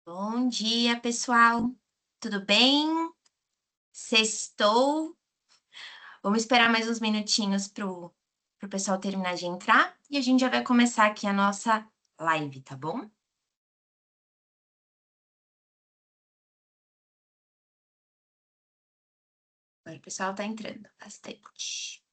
Bom dia, pessoal. Tudo bem? Sextou. Vamos esperar mais uns minutinhos pro pessoal terminar de entrar e a gente já vai começar aqui a nossa live, tá bom? Agora o pessoal tá entrando bastante.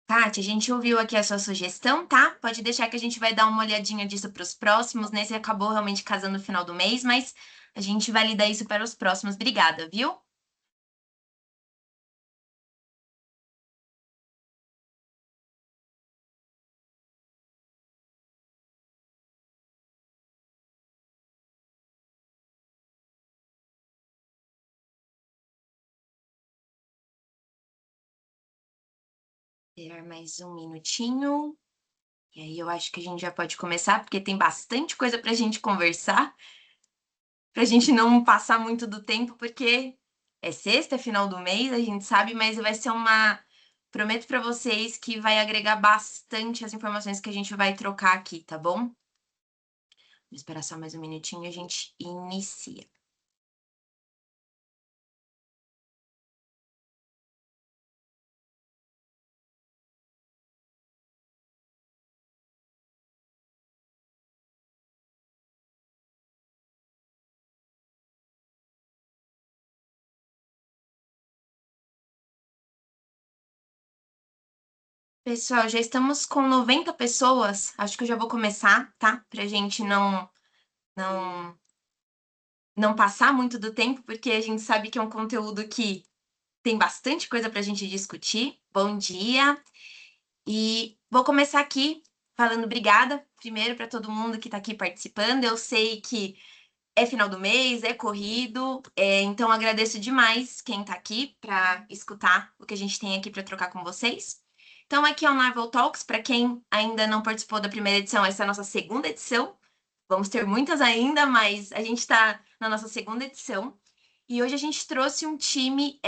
Kátia, a gente ouviu aqui a sua sugestão, tá? Pode deixar que a gente vai dar uma olhadinha disso para os próximos. Nesse acabou realmente casando no final do mês, mas a gente valida isso para os próximos. Obrigada, viu? Esperar mais um minutinho. E aí eu acho que a gente já pode começar, porque tem bastante coisa para a gente conversar, para a gente não passar muito do tempo, porque é sexta, é final do mês, a gente sabe, mas vai ser uma. Prometo para vocês que vai agregar bastante as informações que a gente vai trocar aqui, tá bom? Vou esperar só mais um minutinho e a gente inicia. Pessoal, já estamos com 90 pessoas. Acho que eu já vou começar, tá? Pra gente não, não passar muito do tempo, porque a gente sabe que é um conteúdo que tem bastante coisa para a gente discutir. Bom dia! E vou começar aqui falando obrigada, primeiro, para todo mundo que está aqui participando. Eu sei que é final do mês, é corrido, então agradeço demais quem está aqui para escutar o que a gente tem aqui para trocar com vocês. Então, aqui é o Marvel Talks. Para quem ainda não participou da primeira edição, essa é a nossa segunda edição. Vamos ter muitas ainda, mas a gente está na nossa segunda edição. E hoje a gente trouxe um time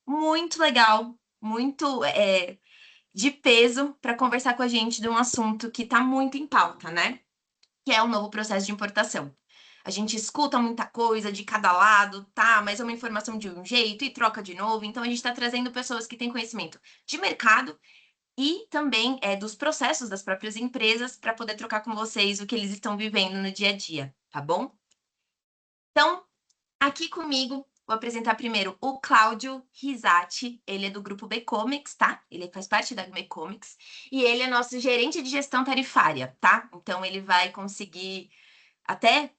muito legal, muito de peso para conversar com a gente de um assunto que está muito em pauta, né? Que é o novo processo de importação. A gente escuta muita coisa de cada lado, tá? Mas é uma informação de um jeito e troca de novo. Então a gente está trazendo pessoas que têm conhecimento de mercado e também dos processos das próprias empresas para poder trocar com vocês o que eles estão vivendo no dia a dia, tá bom? Então, aqui comigo, vou apresentar primeiro o Cláudio Risati. Ele é do grupo B-Comics, tá? Ele faz parte da B-Comics. E ele é nosso gerente de gestão tarifária, tá? Então, ele vai conseguir, até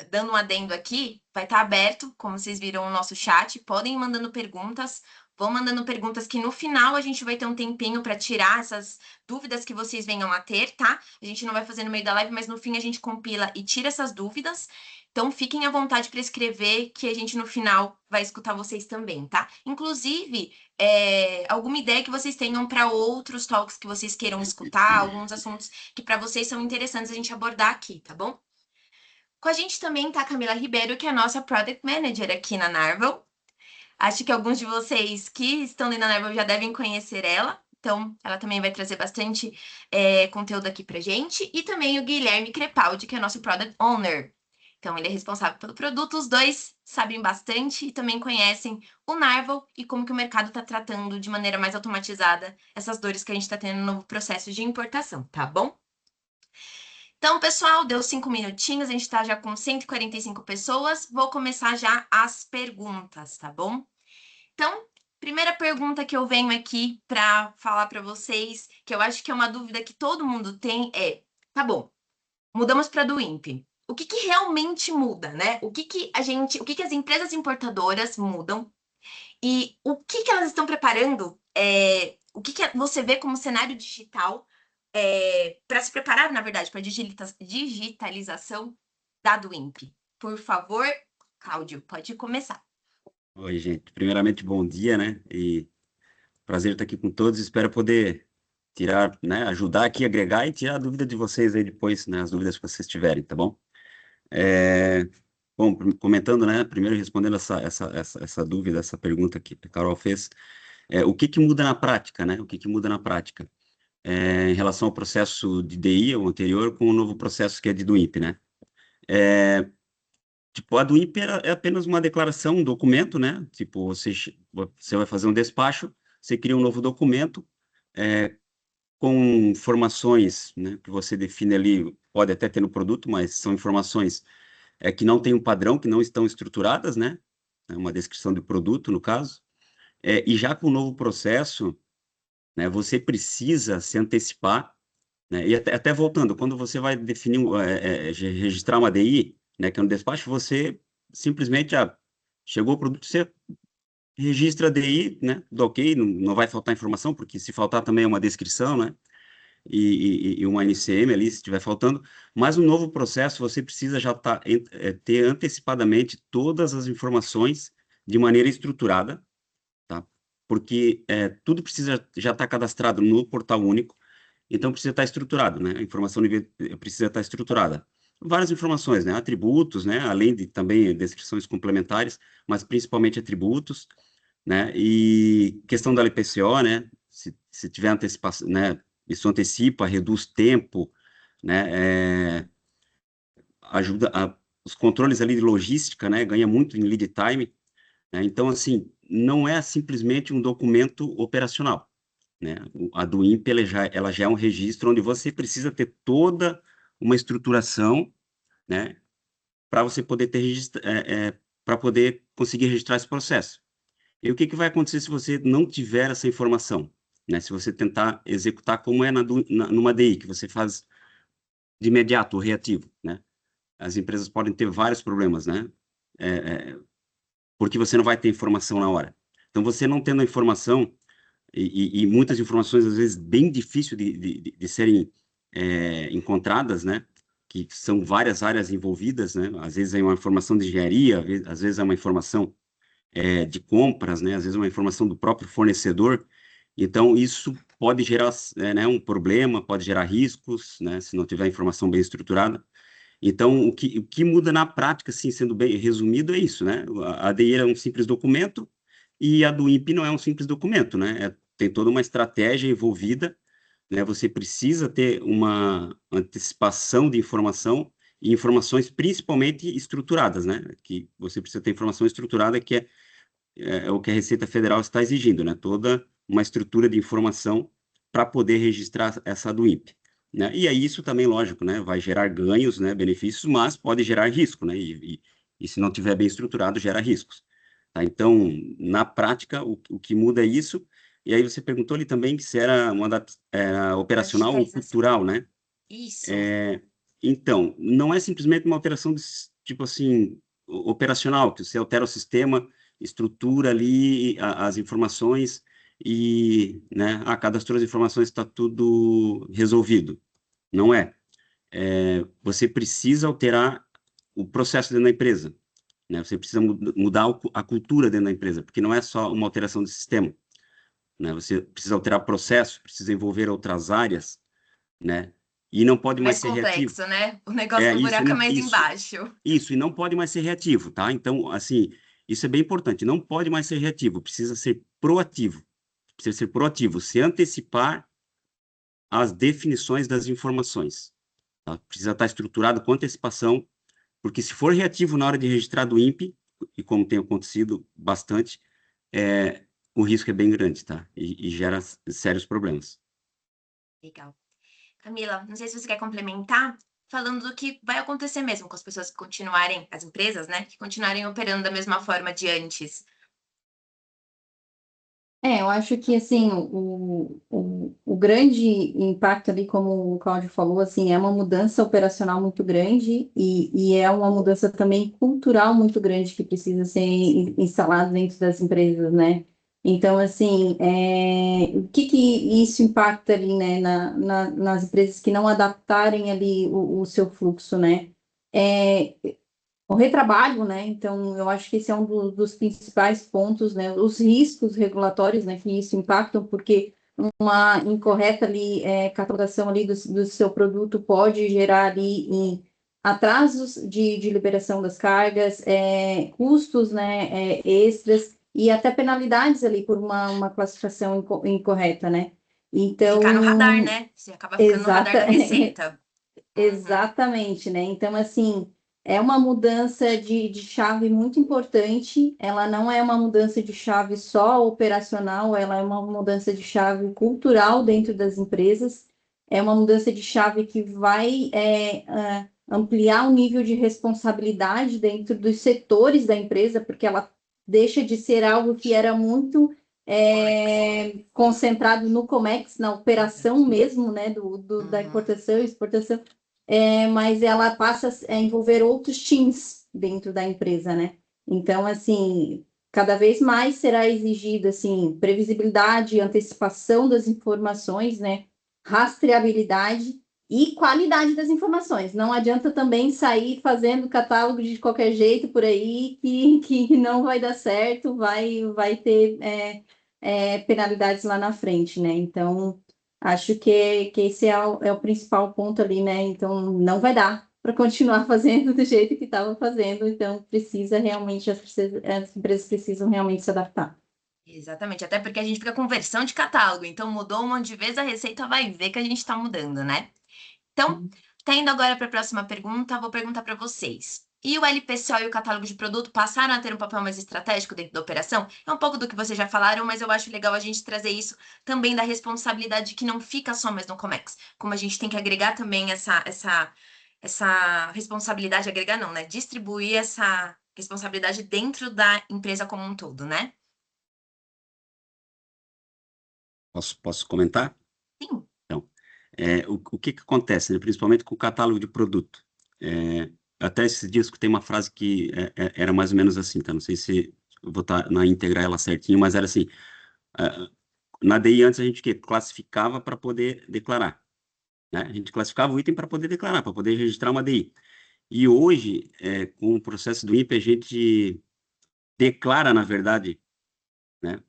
dando um adendo aqui, vai estar aberto, como vocês viram o nosso chat. Podem ir mandando perguntas. Vão mandando perguntas que no final a gente vai ter um tempinho para tirar essas dúvidas que vocês venham a ter, tá? A gente não vai fazer no meio da live, mas no fim a gente compila e tira essas dúvidas. Então fiquem à vontade para escrever, que a gente no final vai escutar vocês também, tá? Inclusive, alguma ideia que vocês tenham para outros talks que vocês queiram escutar, alguns assuntos que para vocês são interessantes a gente abordar aqui, tá bom? Com a gente também tá a Camila Ribeiro, que é a nossa Product Manager aqui na Narvel. Acho que alguns de vocês que estão dentro da Narvel já devem conhecer ela. Então, ela também vai trazer bastante conteúdo aqui pra gente. E também o Guilherme Crepaldi, que é nosso Product Owner. Então, ele é responsável pelo produto. Os dois sabem bastante e também conhecem o Narvel e como que o mercado está tratando de maneira mais automatizada essas dores que a gente está tendo no novo processo de importação, tá bom? Então, pessoal, deu 5 minutinhos, a gente está já com 145 pessoas. Vou começar já as perguntas, tá bom? Então, primeira pergunta que eu venho aqui para falar para vocês, que eu acho que é uma dúvida que todo mundo tem, tá bom, mudamos para do INPE. O que que realmente muda, né? O que que as empresas importadoras mudam e o que que elas estão preparando? O que que você vê como cenário digital para se preparar, na verdade, para a digitalização da Duimp? Por favor, Cláudio, pode começar. Oi, gente. Primeiramente, bom dia, né? E prazer estar aqui com todos. Espero poder tirar, né, ajudar aqui, agregar e tirar a dúvida de vocês aí depois, né, as dúvidas que vocês tiverem, tá bom? É, bom, comentando, né, primeiro respondendo essa dúvida, essa pergunta que a Carol fez, o que que muda na prática, né? O que que muda na prática? Em relação ao processo de DI, o anterior, com o novo processo que é de DUIP, né? Tipo, a do INPE é apenas uma declaração, um documento, né? Tipo, você vai fazer um despacho, você cria um novo documento com informações, né, que você define ali, pode até ter no produto, mas são informações que não tem um padrão, que não estão estruturadas, né? É uma descrição do produto, no caso. E já com o novo processo, né, você precisa se antecipar, né? E até voltando, quando você vai definir, registrar uma DI, né, que é um despacho, você simplesmente, chegou o produto, você registra a DI, né, do ok, não vai faltar informação, porque se faltar também é uma descrição, né, e uma NCM ali, se estiver faltando, mas no novo processo você precisa já ter antecipadamente todas as informações de maneira estruturada, tá? Porque tudo precisa já estar cadastrado no portal único, então precisa estar estruturado, né? A informação precisa estar estruturada. Várias informações, né? Atributos, né? Além de também descrições complementares, mas principalmente atributos, né? E questão da LPCO, né? Se tiver antecipação, né? Isso antecipa, reduz tempo, né? Ajuda os controles ali de logística, né? Ganha muito em lead time, né? Então, assim, não é simplesmente um documento operacional, né? A do INPE ela já é um registro onde você precisa ter toda uma estruturação, né, para você poder para poder conseguir registrar esse processo. E o que que vai acontecer se você não tiver essa informação, né? Se você tentar executar como é numa DI, que você faz de imediato, o reativo, né? As empresas podem ter vários problemas, né? É, é, porque você não vai ter informação na hora. Então, você não tendo a informação, e muitas informações, às vezes, bem difícil de serem encontradas, né? Que são várias áreas envolvidas, né? Às vezes é uma informação de engenharia, às vezes é uma informação de compras, né? Às vezes é uma informação do próprio fornecedor. Então, isso pode gerar né, um problema, pode gerar riscos, né? Se não tiver a informação bem estruturada. Então, o que muda na prática, assim, sendo bem resumido, é isso, né? A ADI é um simples documento e a do INPE não é um simples documento, né? Tem toda uma estratégia envolvida, né? Você precisa ter uma antecipação de informação e informações principalmente estruturadas, né? Que você precisa ter informação estruturada, que é o que a Receita Federal está exigindo, né? Toda uma estrutura de informação para poder registrar essa do INPE, né? E aí isso também, lógico, né? Vai gerar ganhos, né? Benefícios, mas pode gerar risco, né? E se não tiver bem estruturado, gera riscos, tá? Então, na prática, o que muda é isso. E aí você perguntou ali também se era era Da operacional ou digitalização. cultural, né? Isso. É, então, não é simplesmente uma alteração tipo assim, operacional, que você altera o sistema, estrutura ali as informações e, né, cadastrou as informações, está tudo resolvido. Não é. Você precisa alterar o processo dentro da empresa, né? Você precisa mudar a cultura dentro da empresa, porque não é só uma alteração do sistema, né? Você precisa alterar o processo, precisa envolver outras áreas, né? E não pode mais Mais ser reativo. complexo, né? O negócio do Isso, buraco é mais isso, embaixo. isso, e não pode mais ser reativo, tá? Então, assim, isso é bem importante, não pode mais ser reativo, precisa ser proativo, se antecipar as definições das informações, tá? Precisa estar estruturado com antecipação, porque se for reativo na hora de registrar do INPE, e como tem acontecido bastante, o risco é bem grande, tá? E gera sérios problemas. Legal. Camila, não sei se você quer complementar, falando do que vai acontecer mesmo com as pessoas que continuarem, as empresas, né, que continuarem operando da mesma forma de antes. Eu acho que assim o grande impacto ali, como o Cláudio falou, assim, é uma mudança operacional muito grande e é uma mudança também cultural muito grande que precisa ser instalada dentro das empresas, né? Então, assim, o que que isso impacta ali, né, nas empresas que não adaptarem ali o seu fluxo, né? É, o retrabalho, né? Então, eu acho que esse é um dos principais pontos, né? Os riscos regulatórios, né, que isso impactam, porque uma incorreta ali, catalogação ali do seu produto pode gerar ali em atrasos de liberação das cargas, custos, né, extras e até penalidades ali por uma classificação incorreta, né? Ficar no radar, Então, né? Você acaba ficando no radar da exata, Receita. Uhum. exatamente, né? Então, assim, é uma mudança de chave muito importante. Ela não é uma mudança de chave só operacional, ela é uma mudança de chave cultural dentro das empresas. É uma mudança de chave que vai ampliar o nível de responsabilidade dentro dos setores da empresa, porque ela deixa de ser algo que era muito Comex. concentrado no Comex, na operação mesmo, né, da Uhum. importação e exportação, mas ela passa a envolver outros teams dentro da empresa, né? Então, assim, cada vez mais será exigido, assim, previsibilidade, antecipação das informações, né? Rastreabilidade e qualidade das informações. Não adianta também sair fazendo catálogo de qualquer jeito por aí que não vai dar certo, vai ter penalidades lá na frente, né? Então, acho que esse é o principal ponto ali, né? Então, não vai dar para continuar fazendo do jeito que estava fazendo, então precisa realmente, as empresas precisam realmente se adaptar. Exatamente, até porque a gente fica com versão de catálogo, então mudou um monte de vezes, a Receita vai ver que a gente está mudando, né? Então, tá indo agora para a próxima pergunta, vou perguntar para vocês. E o LPCO e o catálogo de produto passaram a ter um papel mais estratégico dentro da operação? É um pouco do que vocês já falaram, mas eu acho legal a gente trazer isso também da responsabilidade que não fica só mais no Comex. Como a gente tem que agregar também essa responsabilidade, agregar não, né? Distribuir essa responsabilidade dentro da empresa como um todo, né? Posso comentar? Sim. Então, o que que acontece, né? Principalmente com o catálogo de produto. Até esses dias que tem uma frase que era mais ou menos assim, tá? Não sei se eu vou estar na íntegra ela certinho, mas era assim, é, na DI antes a gente que classificava para poder declarar, né? A gente classificava o item para poder declarar, para poder registrar uma DI. E hoje, com o processo do INPE, a gente declara, na verdade, né?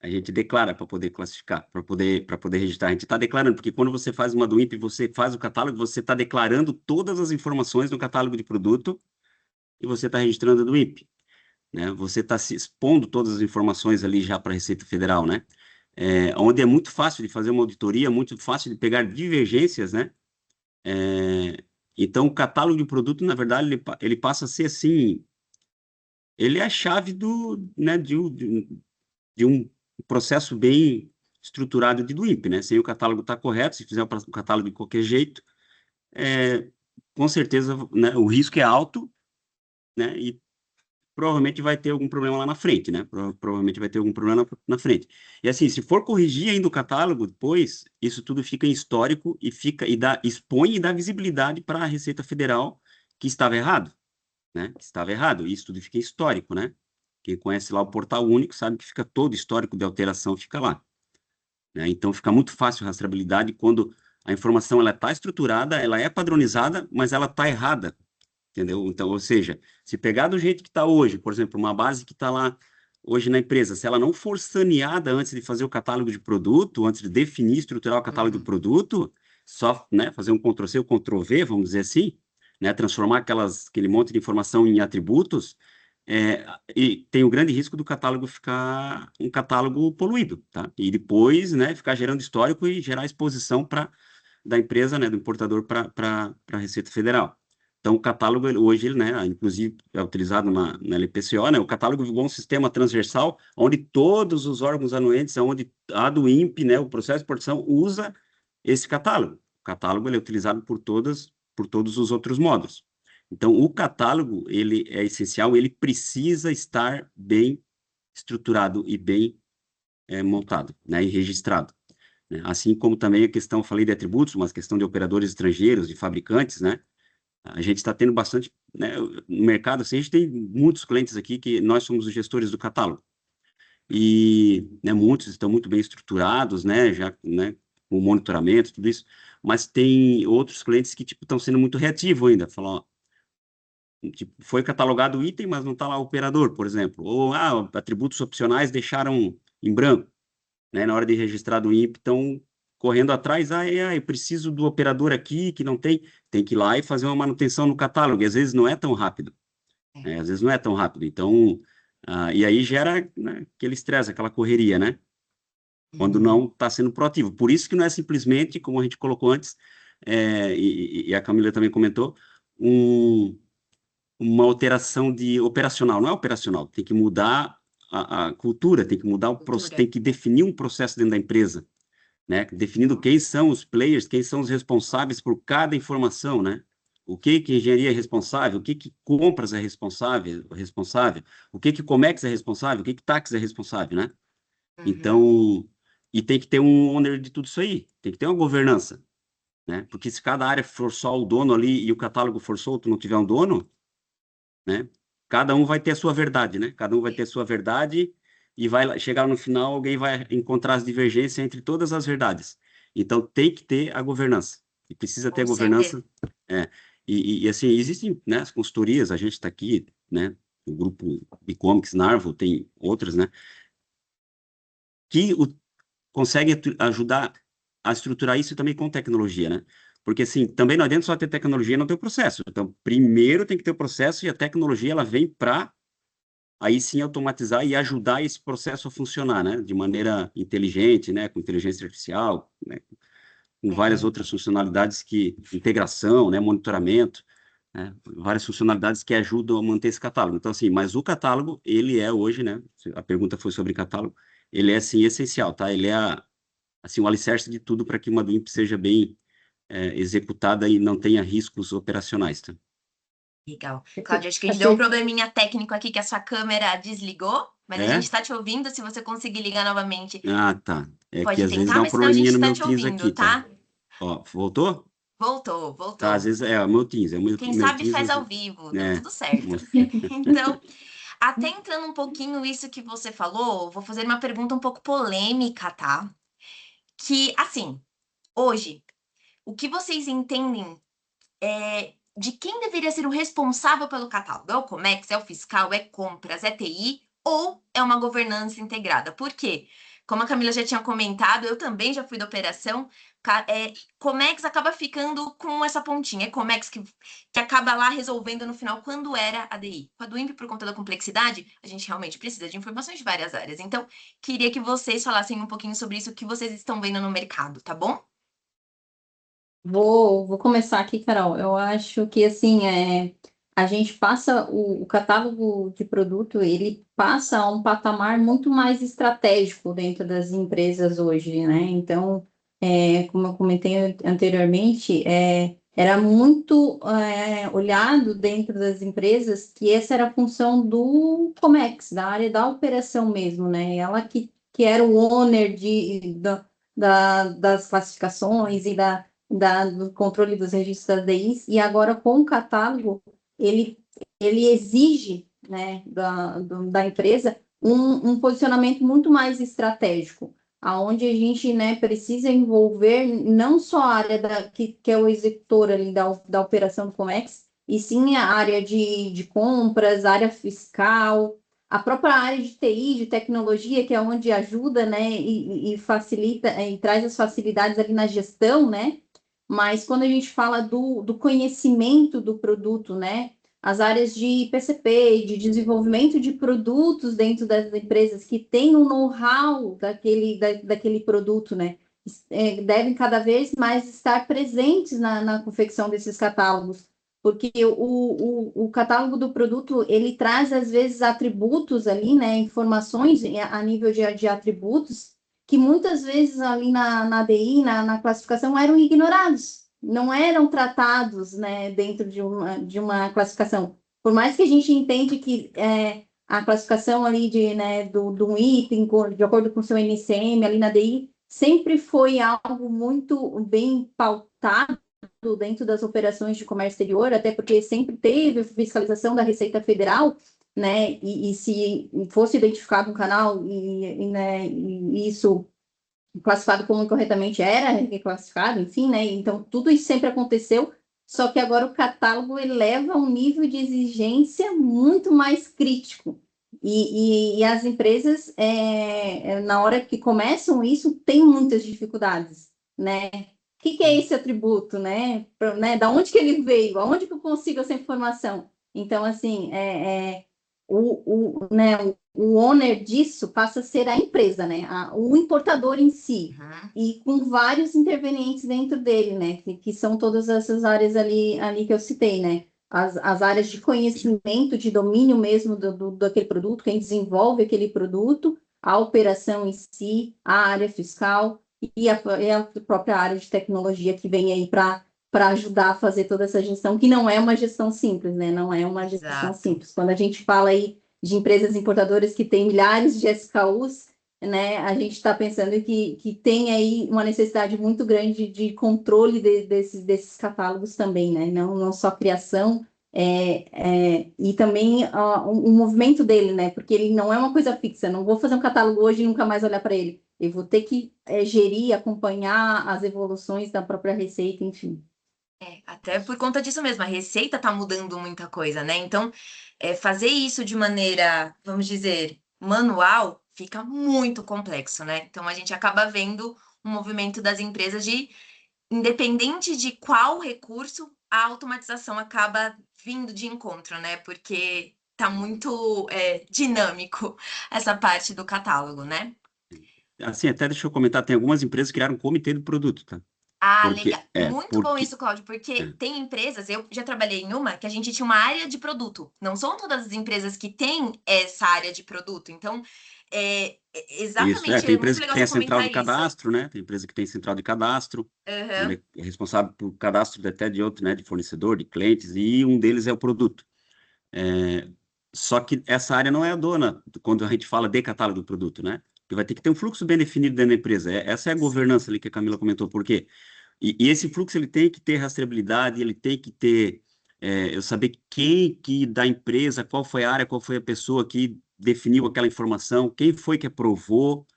A gente declara para poder classificar, para poder registrar. A gente está declarando, porque quando você faz uma do INPE, você faz o catálogo, você está declarando todas as informações no catálogo de produto e você está registrando a do INPE, né? Você está se expondo todas as informações ali já para a Receita Federal, né? Onde é muito fácil de fazer uma auditoria, muito fácil de pegar divergências, né? Então, o catálogo de produto, na verdade, ele passa a ser assim, ele é a chave né, de um processo bem estruturado do INPE, né? Sem o catálogo estar correto, se fizer o catálogo de qualquer jeito, é, com certeza, né, o risco é alto, né? E provavelmente vai ter algum problema lá na frente, né? Provavelmente vai ter algum problema na frente. E assim, se for corrigir ainda o catálogo depois, isso tudo fica em histórico e expõe e dá visibilidade para a Receita Federal que estava errado, né? Que estava errado. E isso tudo fica em histórico, né? Quem conhece lá o Portal Único sabe que fica todo histórico de alteração, fica lá, né? Então fica muito fácil a rastreabilidade quando a informação ela está estruturada, ela é padronizada, mas ela está errada, entendeu? Então, ou seja, se pegar do jeito que está hoje, por exemplo, uma base que está lá hoje na empresa, se ela não for saneada antes de fazer o catálogo de produto, antes de definir, estruturar o catálogo de Uhum. produto, só, né, fazer um Ctrl+C ou Ctrl+V, vamos dizer assim, né, transformar aquele monte de informação em atributos, e tem o grande risco do catálogo ficar um catálogo poluído, tá? E depois, né, ficar gerando histórico e gerar exposição da empresa, né, do importador para a Receita Federal. Então, o catálogo, hoje, né, inclusive é utilizado na LPCO, né, o catálogo é um sistema transversal, onde todos os órgãos anuentes, onde a do INPE, né, o processo de exportação, usa esse catálogo. O catálogo ele é utilizado por todos os outros módulos. Então, o catálogo, ele é essencial, ele precisa estar bem estruturado e bem montado, né, e registrado, né? Assim como também a questão, eu falei de atributos, mas questão de operadores estrangeiros, de fabricantes, né? A gente está tendo bastante, né, no mercado, assim, a gente tem muitos clientes aqui que nós somos os gestores do catálogo. e, né, muitos estão muito bem estruturados, né, já, né, com monitoramento, tudo isso, mas tem outros clientes que, tipo, estão sendo muito reativos ainda, falam, ó, tipo, foi catalogado o item, mas não está lá o operador, por exemplo, ou, atributos opcionais deixaram em branco, né, na hora de registrar do INPE, estão correndo atrás, eu preciso do operador aqui, que não tem que ir lá e fazer uma manutenção no catálogo, e às vezes não é tão rápido, né, às vezes não é tão rápido, então, e aí gera, né, aquele estresse, aquela correria, né, quando não está sendo proativo. Por isso que não é simplesmente, como a gente colocou antes, e a Camila também comentou, uma alteração de operacional. Não é operacional, tem que mudar a cultura, tem que mudar o processo, tem que definir um processo dentro da empresa, né? Definindo quem são os players, quem são os responsáveis por cada informação, né? O que engenharia é responsável, o que compras é responsável, o que Comex é responsável, o que Tax é responsável, né? Então, e tem que ter um owner de tudo isso aí, tem que ter uma governança, né? Porque se cada área for só o dono ali e o catálogo for solto, não tiver um dono, né? Cada um vai ter a sua verdade, né? Cada um vai ter a sua verdade e vai chegar no final, alguém vai encontrar as divergências entre todas as verdades. Então, tem que ter a governança. E precisa ter a Com certeza. governança. É. E assim, existem, né, as consultorias, a gente está aqui, né? O grupo e-comics, Narvo, tem outras, né? Que consegue ajudar a estruturar isso também com tecnologia, né? Porque, assim, também não adianta só ter tecnologia e não ter o processo. Então, primeiro tem que ter o processo e a tecnologia, ela vem para, aí sim, automatizar e ajudar esse processo a funcionar, né? De maneira inteligente, né? Com inteligência artificial, né? Com várias outras funcionalidades integração, né? Monitoramento, né? Várias funcionalidades que ajudam a manter esse catálogo. Então, assim, mas o catálogo, ele é hoje, né? A pergunta foi sobre catálogo, ele é, assim, essencial, tá? Ele é assim, o alicerce de tudo para que uma DIMP seja bem executada e não tenha riscos operacionais, tá? Legal. Cláudia, acho que a gente deu um Achei- probleminha técnico aqui, que a sua câmera desligou, mas a gente É? está te ouvindo. Se você conseguir ligar novamente, Ah, tá. É que pode às vezes tentar, dá um mas senão a probleminha gente no está meu te Teams ouvindo, aqui, tá? tá? Ó, voltou? Voltou, Tá, às voltou. vezes é o meu Teams, Quem meu sabe Teams, faz ao vivo, deu né? tudo certo. Então, até entrando um pouquinho isso que você falou, vou fazer uma pergunta um pouco polêmica, tá? Que, assim, hoje, o que vocês entendem de quem deveria ser o responsável pelo catálogo? É o Comex, é o fiscal, é compras, é TI ou é uma governança integrada? Por quê? Como a Camila já tinha comentado, eu também já fui da operação. Comex acaba ficando com essa pontinha. É Comex que acaba lá resolvendo no final quando era a DI. Com a do INPE, por conta da complexidade, a gente realmente precisa de informações de várias áreas. Então, queria que vocês falassem um pouquinho sobre isso que vocês estão vendo no mercado, tá bom? vou começar aqui, Carol. Eu acho que assim a gente passa o catálogo de produto, ele passa a um patamar muito mais estratégico dentro das empresas hoje, né? Então, como eu comentei anteriormente, era muito olhado dentro das empresas que essa era a função do Comex, da área da operação mesmo, né? Ela que era o owner das classificações e do controle dos registros das DIs, e agora com o catálogo, ele, ele exige, né, da empresa um posicionamento muito mais estratégico, aonde a gente, né, precisa envolver não só a área que é o executor ali da operação do Comex, e sim a área de compras, a área fiscal, a própria área de TI, de tecnologia, que é onde ajuda, né, e facilita, e traz as facilidades ali na gestão, né, mas quando a gente fala do conhecimento do produto, né? As áreas de PCP, de desenvolvimento de produtos dentro das empresas que têm um know-how daquele produto, né? Devem cada vez mais estar presentes na confecção desses catálogos, porque o catálogo do produto, ele traz, às vezes, atributos ali, né? Informações a nível de atributos, que muitas vezes ali na DI, na classificação, eram ignorados, não eram tratados, né, dentro de uma classificação. Por mais que a gente entende que a classificação ali do item, de acordo com o seu NCM ali na DI, sempre foi algo muito bem pautado dentro das operações de comércio exterior, até porque sempre teve fiscalização da Receita Federal, né, e se fosse identificado um canal né, e isso classificado como incorretamente era reclassificado, enfim, né? Então, tudo isso sempre aconteceu, só que agora o catálogo eleva a um nível de exigência muito mais crítico. E as empresas, na hora que começam isso, têm muitas dificuldades, né? O que é esse atributo, né? Da onde que ele veio? Aonde que eu consigo essa informação? Então, assim, né, o owner disso passa a ser a empresa, né? O importador em si, Uhum. e com vários intervenientes dentro dele, né? Que são todas essas áreas ali que eu citei, né? As áreas de conhecimento, de domínio mesmo daquele produto, quem desenvolve aquele produto, a operação em si, a área fiscal e a própria área de tecnologia que vem aí para ajudar a fazer toda essa gestão, que não é uma gestão simples, né? Não é uma gestão Exato. simples. Quando a gente fala aí de empresas importadoras que têm milhares de SKUs, né, a gente está pensando que tem aí uma necessidade muito grande de controle desses catálogos também, né? Não só criação, e também o movimento dele, né? Porque ele não é uma coisa fixa. Não vou fazer um catálogo hoje e nunca mais olhar para ele. Eu vou ter que gerir, acompanhar as evoluções da própria receita, enfim. Até por conta disso mesmo, a receita tá mudando muita coisa, né? Então, fazer isso de maneira, vamos dizer, manual, fica muito complexo, né? Então, a gente acaba vendo um movimento das empresas de, independente de qual recurso, a automatização acaba vindo de encontro, né? Porque tá muito, dinâmico essa parte do catálogo, né? Assim, até deixa eu comentar, tem algumas empresas que criaram um comitê do produto, tá? Ah, legal. Porque, Muito bom isso, Cláudio, porque tem empresas, eu já trabalhei em uma que a gente tinha uma área de produto. Não são todas as empresas que têm essa área de produto. Então, isso, exatamente, tem é muito empresa que legal tem você a central comentar de isso. cadastro, né? Tem empresa que tem central de cadastro, Aham, onde é responsável por cadastro até de outro, né? De fornecedor, de clientes, e um deles é o produto. É, só que essa área não é a dona quando a gente fala de catálogo do produto, né? Que vai ter que ter um fluxo bem definido dentro da empresa. Essa é a sim. governança ali que a Camila comentou. Por quê? E esse fluxo ele tem que ter rastreabilidade, ele tem que ter, eu saber quem que da empresa, qual foi a área, qual foi a pessoa que definiu aquela informação, quem foi que aprovou,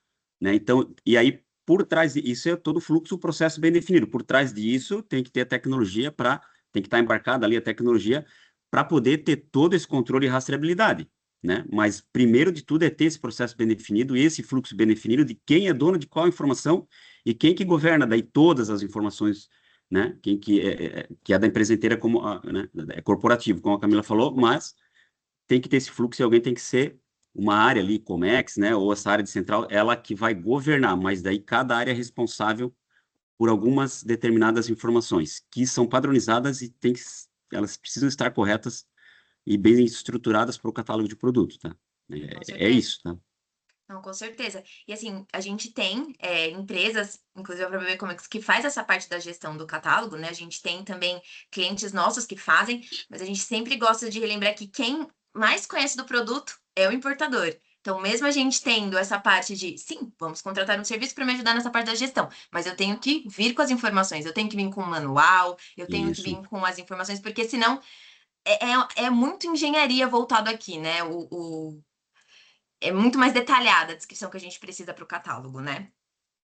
né? Então, e aí por trás isso é todo o fluxo, o processo bem definido. Por trás disso tem que ter a tecnologia tem que estar embarcada ali a tecnologia para poder ter todo esse controle e rastreabilidade, né? Mas primeiro de tudo é ter esse processo bem definido, esse fluxo bem definido de quem é dono de qual informação e quem que governa daí todas as informações, né? Quem que é da empresa inteira como, né? É corporativo, como a Camila falou, mas tem que ter esse fluxo e alguém tem que ser uma área ali, Comex, né? Ou essa área de central, ela que vai governar, mas daí cada área é responsável por algumas determinadas informações que são padronizadas e elas precisam estar corretas e bem estruturadas para o catálogo de produtos, tá? Com É certeza. isso, tá? Não, com certeza. E assim, a gente tem empresas, inclusive a própria Comex, que faz essa parte da gestão do catálogo, né? A gente tem também clientes nossos que fazem, mas a gente sempre gosta de relembrar que quem mais conhece do produto é o importador. Então, mesmo a gente tendo essa parte de, sim, vamos contratar um serviço para me ajudar nessa parte da gestão, mas eu tenho que vir com as informações, eu tenho que vir com o manual, eu tenho que Isso. vir com as informações, porque senão é muito engenharia voltado aqui, né? É muito mais detalhada a descrição que a gente precisa para o catálogo, né?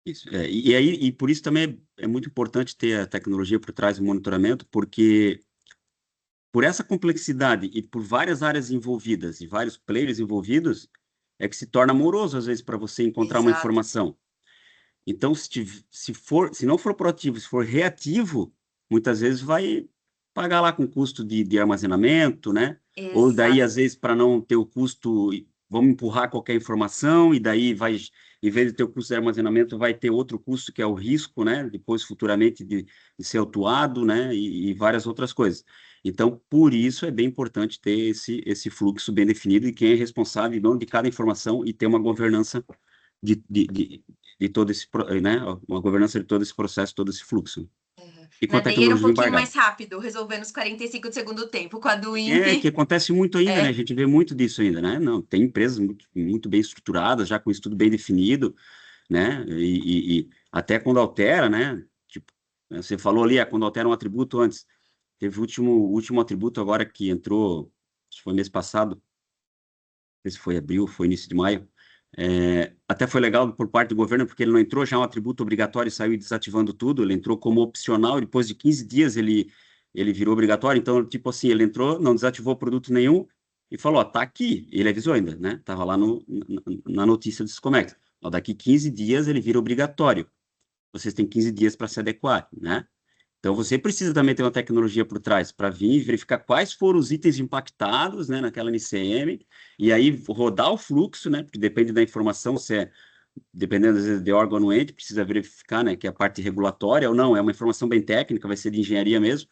Isso. E aí, e por isso também é muito importante ter a tecnologia por trás do monitoramento, porque por essa complexidade e por várias áreas envolvidas e vários players envolvidos, é que se torna moroso às vezes para você encontrar uma Exato. informação. Então, se não for proativo, se for reativo, muitas vezes vai pagar lá com custo de armazenamento, né? Ou daí, Exato. às vezes, para não ter o custo, vamos empurrar qualquer informação, e daí vai, em vez de ter o custo de armazenamento, vai ter outro custo que é o risco, né? Depois, futuramente, de ser autuado, né? E várias outras coisas. Então, por isso é bem importante ter esse fluxo bem definido e quem é responsável, dono de cada informação e ter uma governança de, de, de, de todo né, uma governança de todo esse processo, todo esse fluxo. Uhum. E com Na a DI era um tecnologia pouquinho embargada. mais rápido, resolvendo os 45 do segundo tempo. Com a do É, que INPE, acontece muito ainda, né? A é. gente vê muito disso ainda, né? Não, tem empresas muito bem estruturadas, já com isso tudo bem definido, né? E até quando altera, né? Tipo, você falou ali, quando altera um atributo antes. Teve o último atributo agora que entrou, acho que foi mês passado, sei se foi abril, foi início de maio. Até foi legal por parte do governo, porque ele não entrou já um atributo obrigatório e saiu desativando tudo, ele entrou como opcional, e depois de 15 dias ele virou obrigatório, então, tipo assim, ele entrou, não desativou produto nenhum, e falou, ó, tá aqui, ele avisou ainda, né, tava lá na notícia do Siscomex, ó, daqui 15 dias ele vira obrigatório, vocês têm 15 dias para se adequar, né? Então, você precisa também ter uma tecnologia por trás para vir e verificar quais foram os itens impactados, né, naquela NCM, e aí rodar o fluxo, né, porque depende da informação, se é, dependendo às vezes de órgão anuente, precisa verificar, né, que é a parte regulatória ou não, é uma informação bem técnica, vai ser de engenharia mesmo,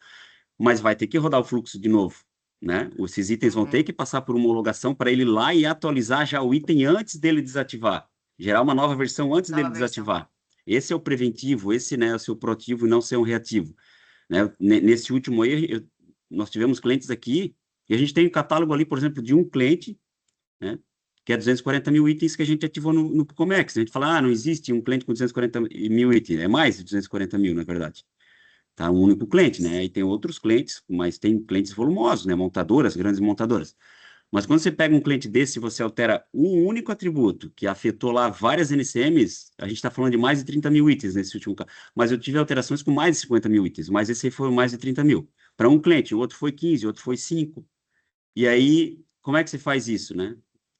mas vai ter que rodar o fluxo de novo, né? Esses itens vão ter que passar por uma homologação para ele ir lá e atualizar já o item antes dele desativar, gerar uma nova versão antes dele desativar. Esse é o preventivo, esse, né, é o seu proativo e não ser um reativo, né? Nesse último aí, nós tivemos clientes aqui, e a gente tem um catálogo ali, por exemplo, de um cliente, né, que é 240 mil itens que a gente ativou no Comex. A gente fala, não existe um cliente com 240 mil itens, é mais de 240 mil, na verdade. Tá, um único cliente, né? E tem outros clientes, mas tem clientes volumosos, né? Montadoras, grandes montadoras. Mas quando você pega um cliente desse e você altera um único atributo que afetou lá várias NCMs, a gente está falando de mais de 30 mil itens nesse último caso. Mas eu tive alterações com mais de 50 mil itens, mas esse aí foi mais de 30 mil. Para um cliente, o outro foi 15, o outro foi 5. E aí, como é que você faz isso, né?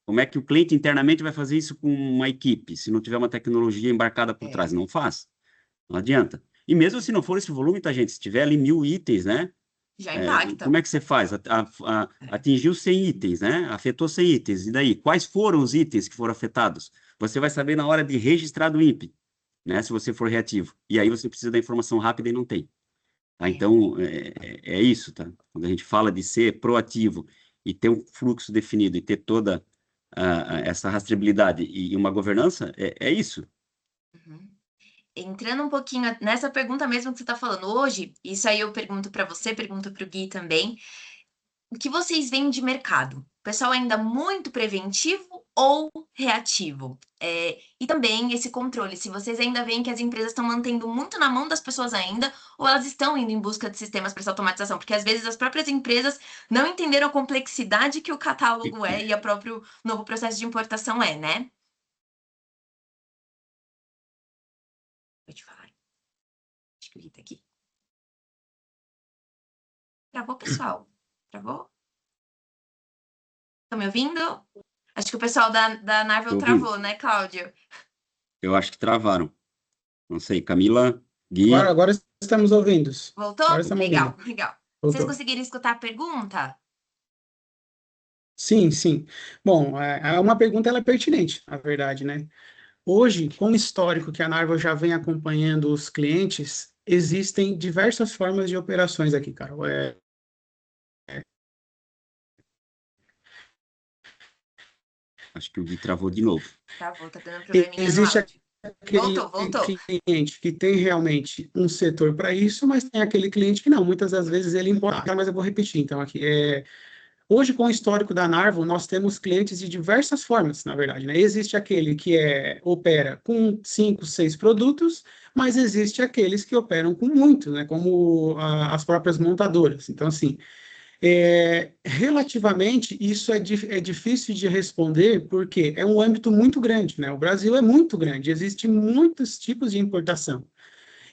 Como é que o cliente internamente vai fazer isso com uma equipe, se não tiver uma tecnologia embarcada por trás? Não faz. Não adianta. E mesmo se não for esse volume, tá, gente? Se tiver ali 1000 itens, né? Já impacta. Como é que você faz? Atingiu 100 itens, né? Afetou 100 itens. E daí? Quais foram os itens que foram afetados? Você vai saber na hora de registrar do INPE, né? Se você for reativo. E aí você precisa da informação rápida e não tem. Tá? Então, é isso, tá? Quando a gente fala de ser proativo e ter um fluxo definido e ter toda essa rastreabilidade e uma governança, é isso. Uhum. Entrando um pouquinho nessa pergunta mesmo que você está falando hoje, isso aí eu pergunto para você, pergunto para o Gui também. O que vocês veem de mercado? O pessoal ainda muito preventivo ou reativo? E também esse controle, se vocês ainda veem que as empresas estão mantendo muito na mão das pessoas ainda, ou elas estão indo em busca de sistemas para essa automatização, porque às vezes as próprias empresas não entenderam a complexidade que o catálogo é e o próprio novo processo de importação é, né? Pode falar. Acho que o Gui tá aqui. Travou, pessoal? Travou? Estão me ouvindo? Acho que o pessoal da Marvel travou, né, Cláudio? Eu acho que travaram. Não sei, Camila, Gui. Agora estamos ouvindo. Voltou? Agora estamos Legal, ouvindo. legal. Voltou. Vocês conseguiram escutar a pergunta? Sim, sim. Bom, uma pergunta ela é pertinente, na verdade, né? Hoje, com o histórico que a Narva já vem acompanhando os clientes, existem diversas formas de operações aqui, Carol. Acho que o Gui travou de novo. Travou, tá dando probleminha no Existe áudio. aquele Voltou. cliente que tem realmente um setor para isso, mas tem aquele cliente que não. Muitas das vezes ele importa, mas eu vou repetir. Então, aqui, hoje, com o histórico da Narvo, nós temos clientes de diversas formas, na verdade, né? Existe aquele que opera com 5, 6 produtos, mas existe aqueles que operam com muito, né? Como as próprias montadoras. Então, assim, relativamente, isso é difícil de responder, porque é um âmbito muito grande, né? O Brasil é muito grande, existem muitos tipos de importação.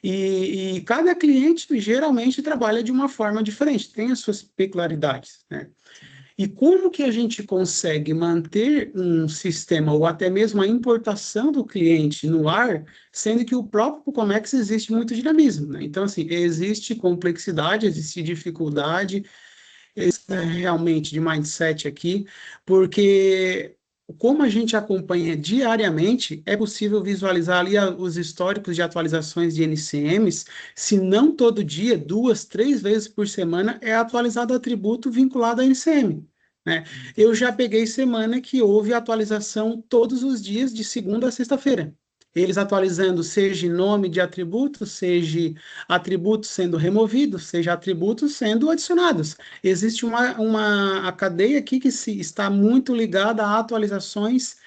E cada cliente geralmente trabalha de uma forma diferente, tem as suas peculiaridades, né? E como que a gente consegue manter um sistema ou até mesmo a importação do cliente no ar, sendo que o próprio Comex existe muito dinamismo, né? Então, assim, existe complexidade, existe dificuldade, realmente de mindset aqui, porque como a gente acompanha diariamente, é possível visualizar ali os históricos de atualizações de NCMs, se não todo dia, 2, 3 vezes por semana, é atualizado atributo vinculado a NCM. Né? Eu já peguei semana que houve atualização todos os dias, de segunda a sexta-feira. Eles atualizando, seja nome de atributo, seja atributos sendo removidos, seja atributos sendo adicionados. Existe a cadeia aqui que está muito ligada a atualizações,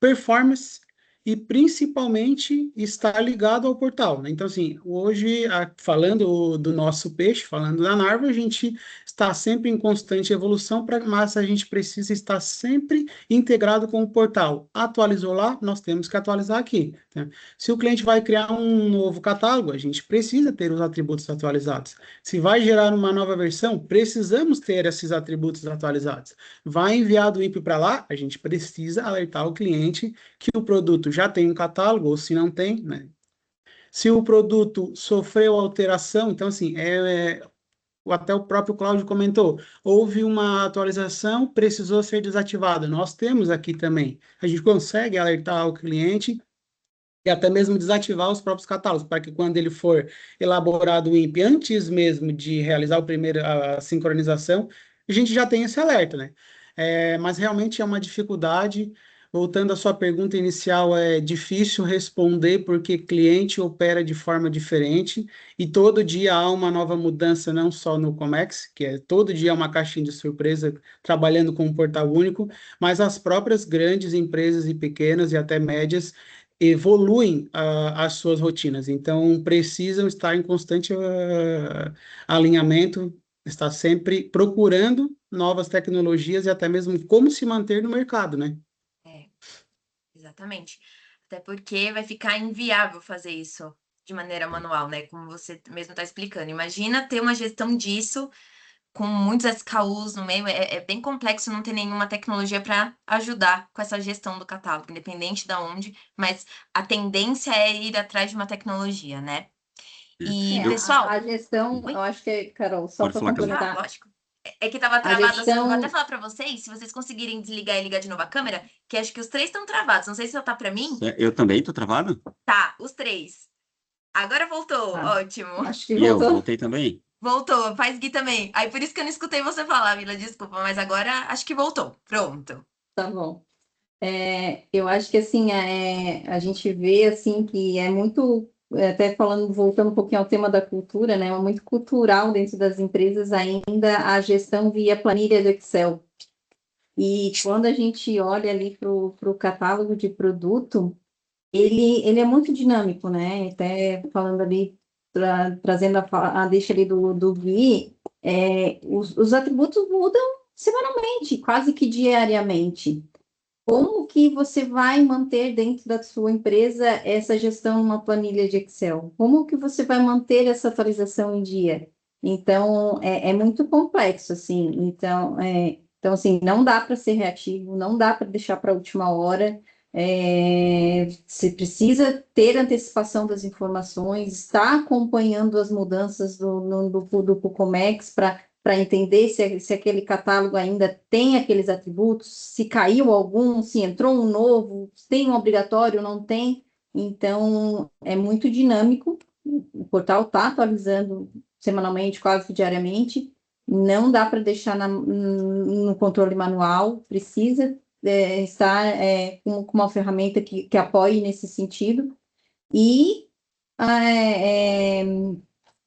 performance e principalmente estar ligado ao portal, né? Então, assim, hoje, falando do nosso peixe, falando da Narva, a gente está sempre em constante evolução, mas a gente precisa estar sempre integrado com o portal. Atualizou lá, nós temos que atualizar aqui, né? Se o cliente vai criar um novo catálogo, a gente precisa ter os atributos atualizados. Se vai gerar uma nova versão, precisamos ter esses atributos atualizados. Vai enviar do INPE para lá, a gente precisa alertar o cliente que o produto já tem um catálogo, ou se não tem, né? Se o produto sofreu alteração, então, assim, até o próprio Cláudio comentou, houve uma atualização, precisou ser desativada. Nós temos aqui também. A gente consegue alertar o cliente e até mesmo desativar os próprios catálogos, para que quando ele for elaborado o INPE, antes mesmo de realizar a sincronização, a gente já tem esse alerta, né? Mas realmente é uma dificuldade. Voltando à sua pergunta inicial, é difícil responder porque cliente opera de forma diferente e todo dia há uma nova mudança, não só no Comex, que todo dia é uma caixinha de surpresa trabalhando com um portal único, mas as próprias grandes empresas e pequenas e até médias evoluem as suas rotinas, então precisam estar em constante alinhamento, estar sempre procurando novas tecnologias e até mesmo como se manter no mercado, né? Exatamente. Até porque vai ficar inviável fazer isso de maneira manual, né? Como você mesmo está explicando. Imagina ter uma gestão disso com muitos SKUs no meio. É bem complexo não ter nenhuma tecnologia para ajudar com essa gestão do catálogo, independente de onde, mas a tendência é ir atrás de uma tecnologia, né? E, pessoal. A gestão, Oi? eu acho que, Carol, só Pode para falar, Carol. complementar. Lógico. É que tava A travado assim. Vou até gestão, falar para vocês, se vocês conseguirem desligar e ligar de novo a câmera, que acho que os três estão travados. Não sei se só tá para mim. Eu também tô travado? Tá, os três. Agora voltou, ótimo. acho que E eu voltou. voltei também? Voltou, faz Gui também. Aí por isso que eu não escutei você falar, Vila, desculpa, mas agora acho que voltou. Pronto. Tá bom. Eu acho que assim a gente vê assim que é muito, até falando, voltando um pouquinho ao tema da cultura, né? É muito cultural dentro das empresas ainda a gestão via planilha de Excel. E quando a gente olha ali para o catálogo de produto, ele é muito dinâmico, né? Até falando ali, trazendo a deixa ali do Gui, os atributos mudam semanalmente, quase que diariamente. Como que você vai manter dentro da sua empresa essa gestão numa planilha de Excel? Como que você vai manter essa atualização em dia? Então, é muito complexo, assim. Então, assim, não dá para ser reativo, não dá para deixar para a última hora. Você precisa ter antecipação das informações, estar acompanhando as mudanças do Comex para entender se aquele catálogo ainda tem aqueles atributos, se caiu algum, se entrou um novo, se tem um obrigatório, não tem. Então, é muito dinâmico. O portal está atualizando semanalmente, quase diariamente. Não dá para deixar no controle manual, precisa estar com uma ferramenta que apoie nesse sentido. E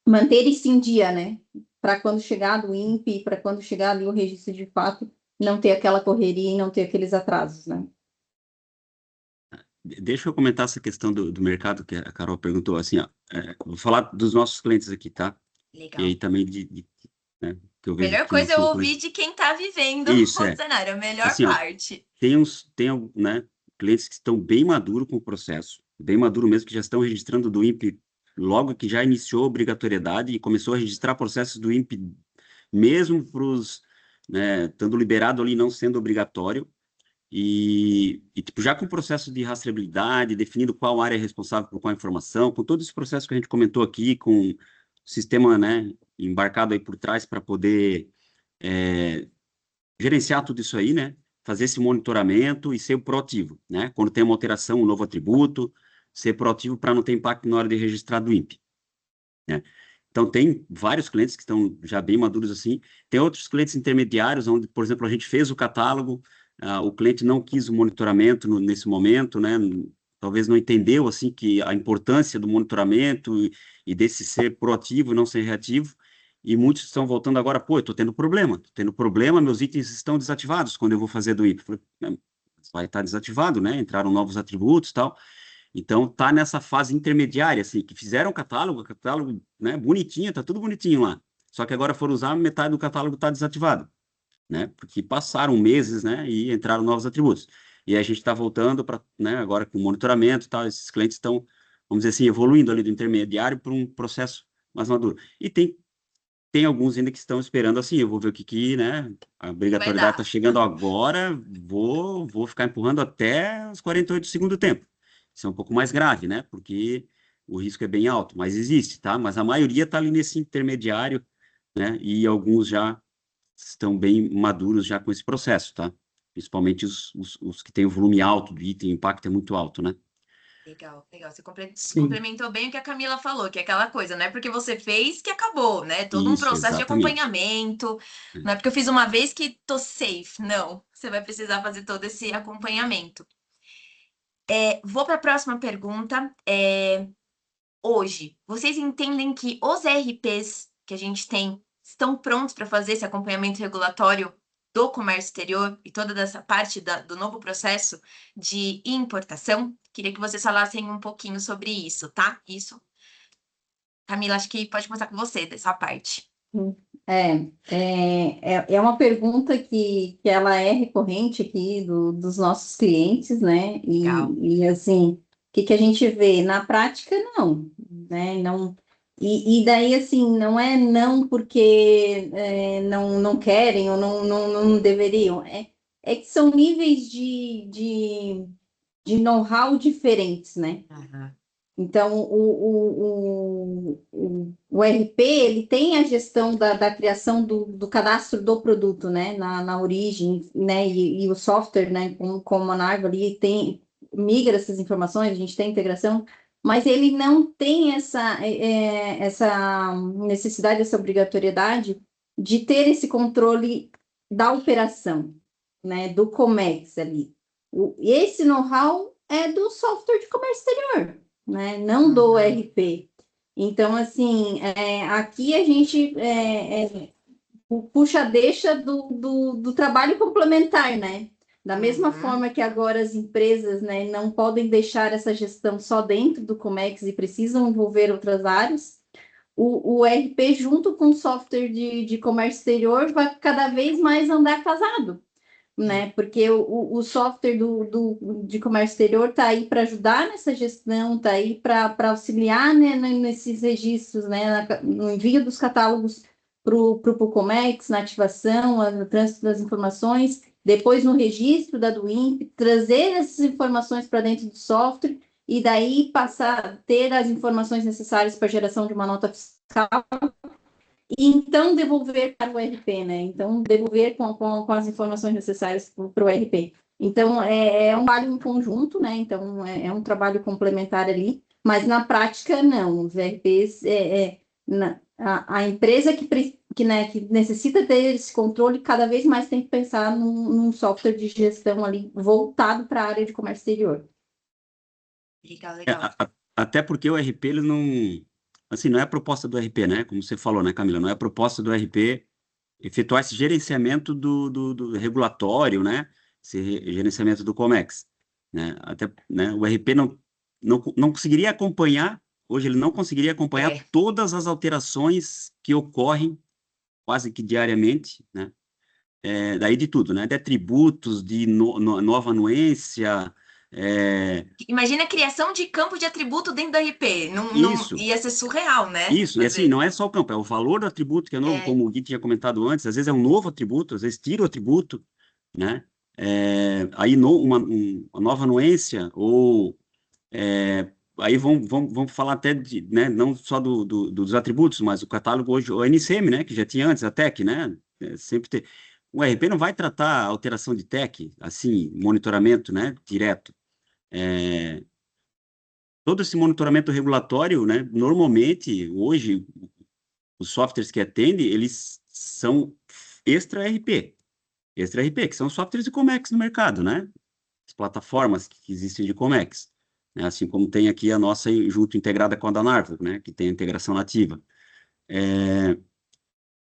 manter isso em dia, né? Para quando chegar do INPE, para quando chegar ali o registro de fato, não ter aquela correria e não ter aqueles atrasos, né? Deixa eu comentar essa questão do mercado que a Carol perguntou, assim, ó, vou falar dos nossos clientes aqui, tá? Legal. E aí também né, que eu vejo Melhor que coisa é são ouvir clientes... de quem está vivendo Isso, o cenário, a melhor assim, ó, parte. tem né, clientes que estão bem maduros com o processo, bem maduro mesmo, que já estão registrando do INPE logo que já iniciou a obrigatoriedade e começou a registrar processos do INPE mesmo para os, né, estando liberado ali, não sendo obrigatório, tipo, já com o processo de rastreabilidade, definindo qual área é responsável por qual informação, com todo esse processo que a gente comentou aqui, com o sistema, né, embarcado aí por trás para poder gerenciar tudo isso aí, né, fazer esse monitoramento e ser proativo, né, quando tem uma alteração, um novo atributo, ser proativo para não ter impacto na hora de registrar do INPE, né. Então, tem vários clientes que estão já bem maduros assim. Tem outros clientes intermediários, onde, por exemplo, a gente fez o catálogo, o cliente não quis o monitoramento nesse momento, né? Talvez não entendeu, assim, que a importância do monitoramento e desse ser proativo e não ser reativo. E muitos estão voltando agora, pô, eu estou tendo problema, meus itens estão desativados quando eu vou fazer do INPE. vai estar desativado, né? Entraram novos atributos e tal. Então, tá nessa fase intermediária, assim, que fizeram o catálogo, né, bonitinho, tá tudo bonitinho lá. Só que agora foram usar, metade do catálogo está desativado, né? Porque passaram meses, né, e entraram novos atributos. E aí a gente está voltando para, né, agora com monitoramento e tal, esses clientes estão, vamos dizer assim, evoluindo ali do intermediário para um processo mais maduro. E tem alguns ainda que estão esperando assim, eu vou ver o que, né, a Vai obrigatoriedade está dar. chegando agora, vou ficar empurrando até os 48 do segundo tempo. Isso é um pouco mais grave, né, porque o risco é bem alto, mas existe, tá? Mas a maioria está ali nesse intermediário, né, e alguns já estão bem maduros já com esse processo, tá? Principalmente os que têm o volume alto do item, o impacto é muito alto, né? Legal, legal. Você Sim. complementou bem o que a Camila falou, que é aquela coisa, não é porque você fez que acabou, né? Todo um Isso, processo de exatamente. acompanhamento. Não é porque eu fiz uma vez que tô safe. Não, você vai precisar fazer todo esse acompanhamento. Vou para a próxima pergunta. Hoje, vocês entendem que os ERPs que a gente tem estão prontos para fazer esse acompanhamento regulatório do comércio exterior e toda essa parte do novo processo de importação? Queria que vocês falassem um pouquinho sobre isso, tá? Isso. Camila, acho que pode começar com você dessa parte. É uma pergunta que ela é recorrente aqui dos nossos clientes, né? Legal. E assim, o que a gente vê? Na prática, não, né? Não, e daí, assim, não é não porque não querem ou não deveriam, é que são níveis de know-how diferentes, né? Aham. Então, o RP, ele tem a gestão da criação do cadastro do produto, né, na origem, né, e o software, né, como a Narva ali migra essas informações, a gente tem integração, mas ele não tem essa necessidade, essa obrigatoriedade de ter esse controle da operação, né, do Comex ali. Esse know-how é do software de comércio exterior, né? Não do Uhum. RP. Então, assim, aqui a gente puxa deixa do trabalho complementar, né? Da mesma Uhum. forma que agora as empresas, né, não podem deixar essa gestão só dentro do Comex e precisam envolver outras áreas, o RP junto com o software de comércio exterior vai cada vez mais andar casado, né? Porque o software de comércio exterior está aí para ajudar nessa gestão, está aí para auxiliar, né, nesses registros, né, no envio dos catálogos para o Comex, na ativação, no trânsito das informações, depois no registro da do INPE, trazer essas informações para dentro do software e daí passar a ter as informações necessárias para a geração de uma nota fiscal e então devolver para o RP, né? Então, devolver com as informações necessárias para o RP. Então, é um trabalho em conjunto, né? Então, é um trabalho complementar ali, mas na prática, não. Os RPs, a empresa que necessita ter esse controle, cada vez mais tem que pensar num software de gestão ali voltado para a área de comércio exterior. Legal, É, legal. até porque o RP, ele não... Assim, não é a proposta do RP, né? Como você falou, né, Camila? Não é a proposta do RP efetuar esse gerenciamento do regulatório, né? Esse gerenciamento do Comex, né? Até, né, o RP não conseguiria acompanhar, hoje ele não conseguiria acompanhar É. todas as alterações que ocorrem quase que diariamente, né? Daí de tudo, né? De tributos, de nova anuência, Imagina a criação de campo de atributo dentro do RP. Não, isso. ia ser surreal, né? Isso, e assim, Fazer. não é só o campo, é o valor do atributo que é novo, É. como o Gui tinha comentado antes, às vezes é um novo atributo, às vezes tira o atributo, né? Aí uma nova anuência, ou aí vamos falar até de, né, não só dos atributos, mas o catálogo hoje, o NCM, né, que já tinha antes, a TEC, né? Sempre ter. O RP não vai tratar alteração de TEC, assim, monitoramento, né, direto. Todo esse monitoramento regulatório, né, normalmente, hoje, os softwares que atendem, eles são extra-RP. Extra-RP, que são softwares de Comex no mercado, né? As plataformas que existem de Comex. Né? Assim como tem aqui a nossa junto integrada com a da Narvo, né? Que tem a integração nativa.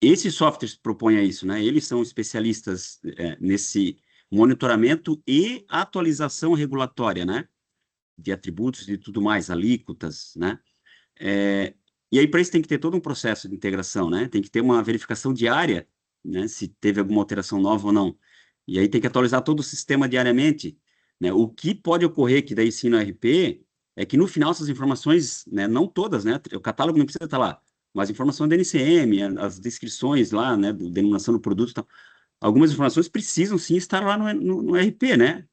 Esses softwares propõem isso, né? Eles são especialistas nesse monitoramento e atualização regulatória, né? De atributos e tudo mais, alíquotas, né? E aí, para isso, tem que ter todo um processo de integração, né? Tem que ter uma verificação diária, né? Se teve alguma alteração nova ou não. E aí tem que atualizar todo o sistema diariamente, né? O que pode ocorrer, que daí sim no RP, é que no final essas informações, né? Não todas, né? O catálogo não precisa estar lá, mas informação da NCM, as descrições lá, né? Denominação do produto e tal. Algumas informações precisam sim estar lá no RP, né?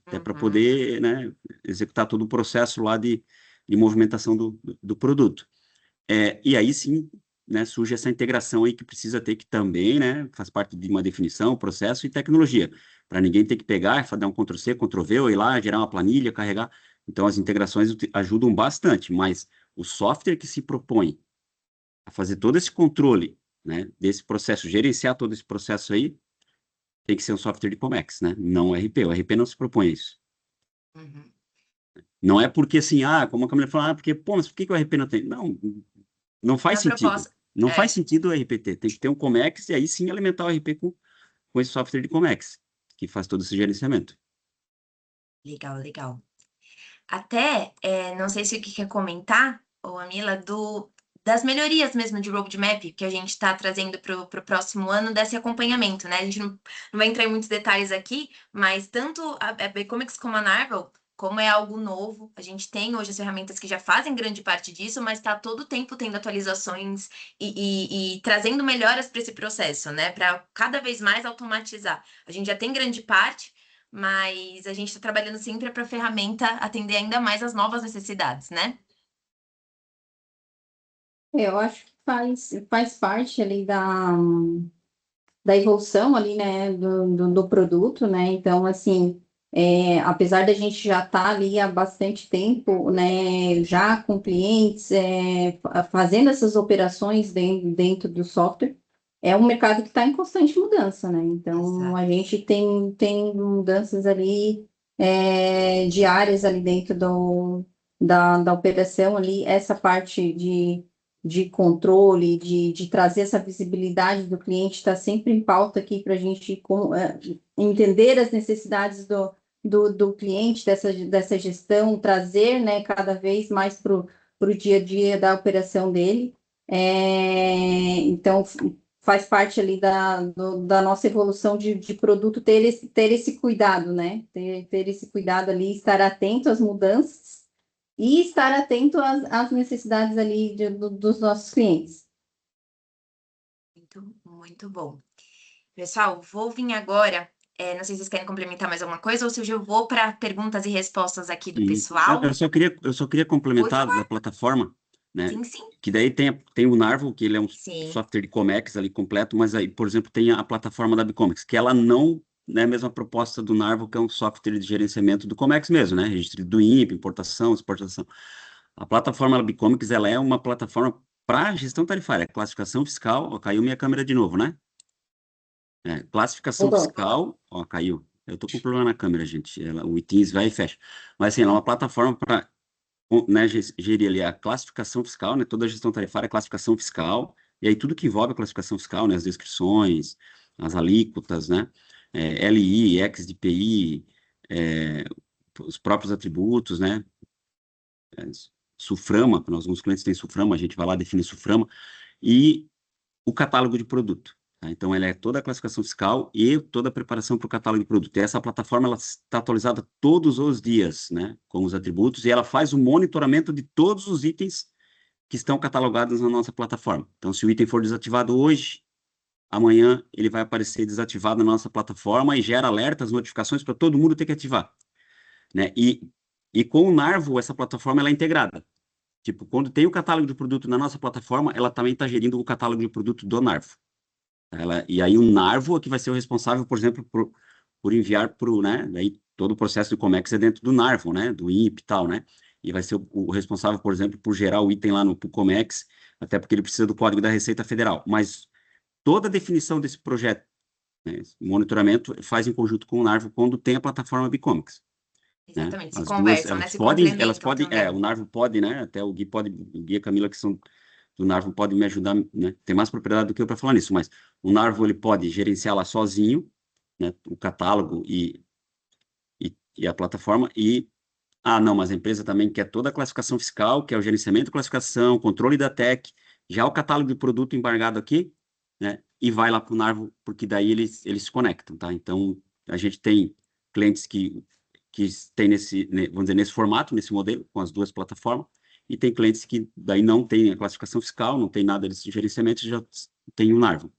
Até para poder, né, executar todo o processo lá de movimentação do produto. E aí sim, né, surge essa integração aí que precisa ter, que também, né, faz parte de uma definição, processo e tecnologia, para ninguém ter que pegar e dar um Ctrl+C, Ctrl+V, ou ir lá, gerar uma planilha, carregar. Então, as integrações ajudam bastante, mas o software que se propõe a fazer todo esse controle, né, desse processo, gerenciar todo esse processo aí, tem que ser um software de Comex, né, não o RP. O RP não se propõe a isso. Uhum. Não é porque assim, como a Camila falou, porque, pô, mas por que o RP não tem? Não faz A sentido. proposta. Não faz sentido o RPT. Tem que ter um Comex e aí sim alimentar o RP com esse software de Comex, que faz todo esse gerenciamento. Legal, legal. Até, não sei se o que quer comentar, ô Amila, das melhorias mesmo de roadmap que a gente está trazendo para o próximo ano desse acompanhamento, né? A gente não vai entrar em muitos detalhes aqui, mas tanto a Bcomics como a Narvel, como é algo novo, a gente tem hoje as ferramentas que já fazem grande parte disso, mas está todo o tempo tendo atualizações e trazendo melhoras para esse processo, né? Para cada vez mais automatizar. A gente já tem grande parte, mas a gente está trabalhando sempre para a ferramenta atender ainda mais as novas necessidades, né? Eu acho que faz parte ali da evolução ali, né, do produto, né? Então, assim, apesar da gente já estar ali há bastante tempo, né, já com clientes, fazendo essas operações dentro do software, é um mercado que está em constante mudança, né? Então, Exato. a gente tem mudanças ali diárias ali dentro da operação ali, essa parte de controle, de trazer essa visibilidade do cliente, está sempre em pauta aqui para a gente entender as necessidades do cliente, dessa gestão, trazer, né, cada vez mais para o dia a dia da operação dele. Então, faz parte ali da nossa evolução de produto, ter esse cuidado, né? Ter esse cuidado ali, estar atento às mudanças e estar atento às necessidades ali dos nossos clientes. Muito, muito bom. Pessoal, vou vir agora. Não sei se vocês querem complementar mais alguma coisa ou se eu já vou para perguntas e respostas aqui do pessoal. Eu só queria complementar da plataforma, né? Sim, sim. Que daí tem o Narvel, que ele é um Sim. software de Comex ali completo, mas aí, por exemplo, tem a plataforma da Bicomex, que ela não é a mesma proposta do Narvel, que é um software de gerenciamento do Comex mesmo, né? Registro do INPE, importação, exportação. A plataforma da Bicomex, ela é uma plataforma para gestão tarifária, classificação fiscal. Ó, caiu minha câmera de novo, né? Classificação fiscal, ó, caiu. Eu tô com problema na câmera, gente. O Teams vai e fecha. Mas assim, ela é uma plataforma para, né, gerir ali a classificação fiscal, né? Toda a gestão tarifária, a classificação fiscal, e aí tudo que envolve a classificação fiscal, né? As descrições, as alíquotas, né? LI, ex-DPI, os próprios atributos, né? Suframa, para alguns clientes têm Suframa, a gente vai lá definir Suframa, e o catálogo de produto. Tá? Então, ela é toda a classificação fiscal e toda a preparação para o catálogo de produto. E essa plataforma ela está atualizada todos os dias, né, com os atributos, e ela faz o monitoramento de todos os itens que estão catalogados na nossa plataforma. Então, se o item for desativado hoje, amanhã ele vai aparecer desativado na nossa plataforma e gera alertas, notificações para todo mundo ter que ativar. Né? E com o Narvo, essa plataforma ela é integrada. Tipo, quando tem o catálogo de produto na nossa plataforma, ela também está gerindo o catálogo de produto do Narvo. E aí o Narvo é que vai ser o responsável, por exemplo, por enviar para o, né? Daí todo o processo de Comex é dentro do Narvo, né? Do INPE e tal, né? E vai ser o responsável, por exemplo, por gerar o item lá no Comex, até porque ele precisa do código da Receita Federal. Mas toda a definição desse projeto, né, esse monitoramento, faz em conjunto com o Narvo quando tem a plataforma Bicomics. Né? Exatamente, se As duas, conversam, né? Se complementam também. o Narvo pode, né? Até o Gui e a Camila, que são do Narvo, pode me ajudar, né? Tem mais propriedade do que eu para falar nisso, mas o Narvo ele pode gerenciar lá sozinho, né, o catálogo e a plataforma, não, mas a empresa também quer toda a classificação fiscal, que é o gerenciamento de classificação, controle da TEC, já o catálogo de produto embargado aqui, né, e vai lá para o Narvo, porque daí eles se conectam, tá? Então, a gente tem clientes que tem vamos dizer, nesse formato, nesse modelo, com as duas plataformas, e tem clientes que daí não tem a classificação fiscal, não tem nada desse gerenciamento, já tem o Narvo.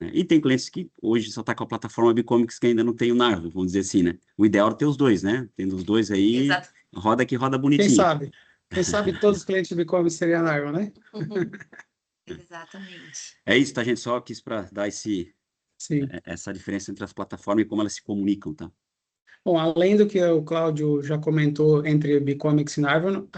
Né? E tem clientes que hoje só está com a plataforma Bicomics que ainda não tem o Narvo, vamos dizer assim, né? O ideal é ter os dois, né? Tendo os dois aí, Exato. roda que roda Quem bonitinho. sabe? Quem sabe todos os clientes do e-commerce seriam Narvo, né? Exatamente. É isso, tá, gente? Só quis para dar Sim. essa diferença entre as plataformas e como elas se comunicam, tá? Bom, além do que o Cláudio já comentou entre Bicomics e Narvo,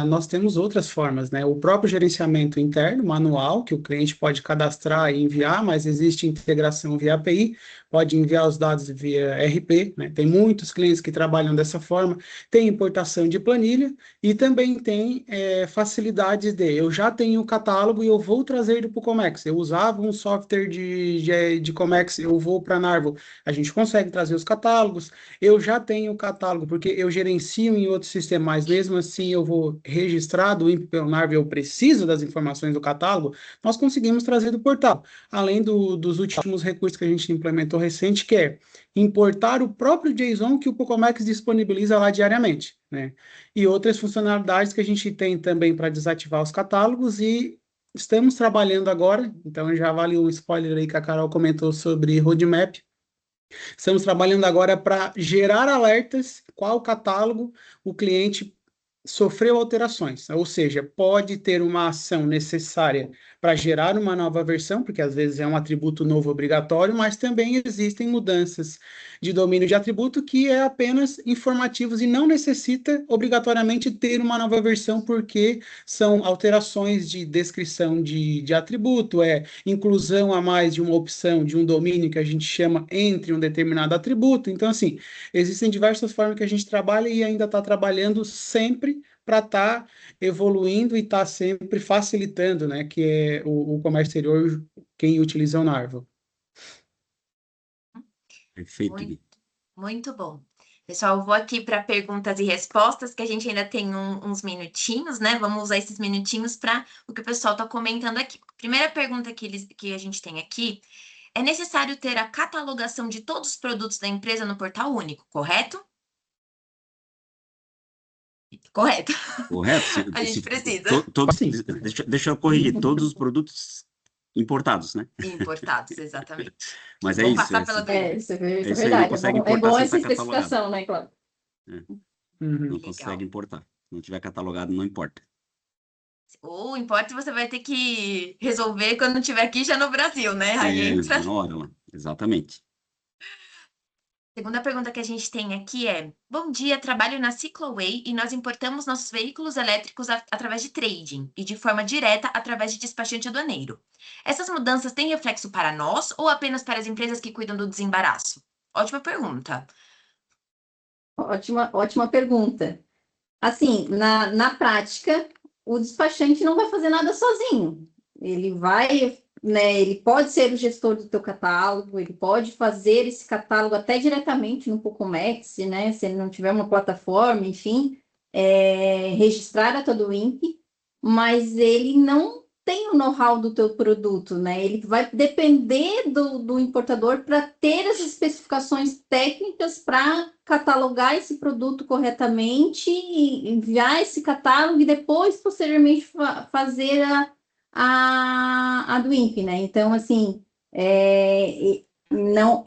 nós temos outras formas, né? O próprio gerenciamento interno, manual, que o cliente pode cadastrar e enviar, mas existe integração via API, pode enviar os dados via RP, né? Tem muitos clientes que trabalham dessa forma, tem importação de planilha e também tem facilidades eu já tenho o catálogo e eu vou trazer ele para o Comex. Eu usava um software de Comex, eu vou para Narvo. A gente consegue trazer os catálogos, eu já tenho o catálogo, porque eu gerencio em outros sistemas, mas mesmo assim eu vou registrar do INPE pelo Narvo, eu preciso das informações do catálogo, nós conseguimos trazer do portal. Além dos últimos recursos que a gente implementou recente, que é importar o próprio JSON que o Pocomex disponibiliza lá diariamente, né? E outras funcionalidades que a gente tem também para desativar os catálogos e estamos trabalhando agora, então já vale um spoiler aí que a Carol comentou sobre roadmap. Estamos trabalhando agora para gerar alertas qual catálogo o cliente sofreu alterações, ou seja, pode ter uma ação necessária para gerar uma nova versão, porque às vezes é um atributo novo obrigatório, mas também existem mudanças de domínio de atributo que é apenas informativos e não necessita obrigatoriamente ter uma nova versão, porque são alterações de descrição de atributo, inclusão a mais de uma opção de um domínio que a gente chama entre um determinado atributo. Então, assim, existem diversas formas que a gente trabalha e ainda está trabalhando sempre para estar evoluindo e estar sempre facilitando, né, que é o comércio exterior, quem utiliza o Narvo. Perfeito, Muito, Gui. muito bom. Pessoal, eu vou aqui para perguntas e respostas, que a gente ainda tem uns minutinhos, né? Vamos usar esses minutinhos para o que o pessoal está comentando aqui. Primeira pergunta que a gente tem aqui: é necessário ter a catalogação de todos os produtos da empresa no portal único, correto? Correto. Correto? A gente precisa. Sim. Deixa eu corrigir, todos os produtos importados, né? Importados, exatamente. Mas Que é vão isso. passar pela Isso é isso aí, verdade. não consegue É importar bom sem essa estar catalogado. especificação, né, Cláudio? Uhum. Não consegue importar. Se não tiver catalogado, não importa. Ou importa, você vai ter que resolver quando estiver aqui já no Brasil, né? Aí entra. Na hora lá. Exatamente. Segunda pergunta que a gente tem aqui é: bom dia, trabalho na Cicloway e nós importamos nossos veículos elétricos através de trading e de forma direta através de despachante aduaneiro. Essas mudanças têm reflexo para nós ou apenas para as empresas que cuidam do desembaraço? Ótima pergunta. Ótima pergunta. Assim, na prática, o despachante não vai fazer nada sozinho. Ele vai, né? Ele pode ser o gestor do teu catálogo, ele pode fazer esse catálogo até diretamente no Pocomex, né? Se ele não tiver uma plataforma, enfim, registrar a todo o INPE, mas ele não tem o know-how do teu produto, né? Ele vai depender do importador para ter as especificações técnicas para catalogar esse produto corretamente, e enviar esse catálogo e depois, posteriormente, fazer a do INPE, né? Então, assim, não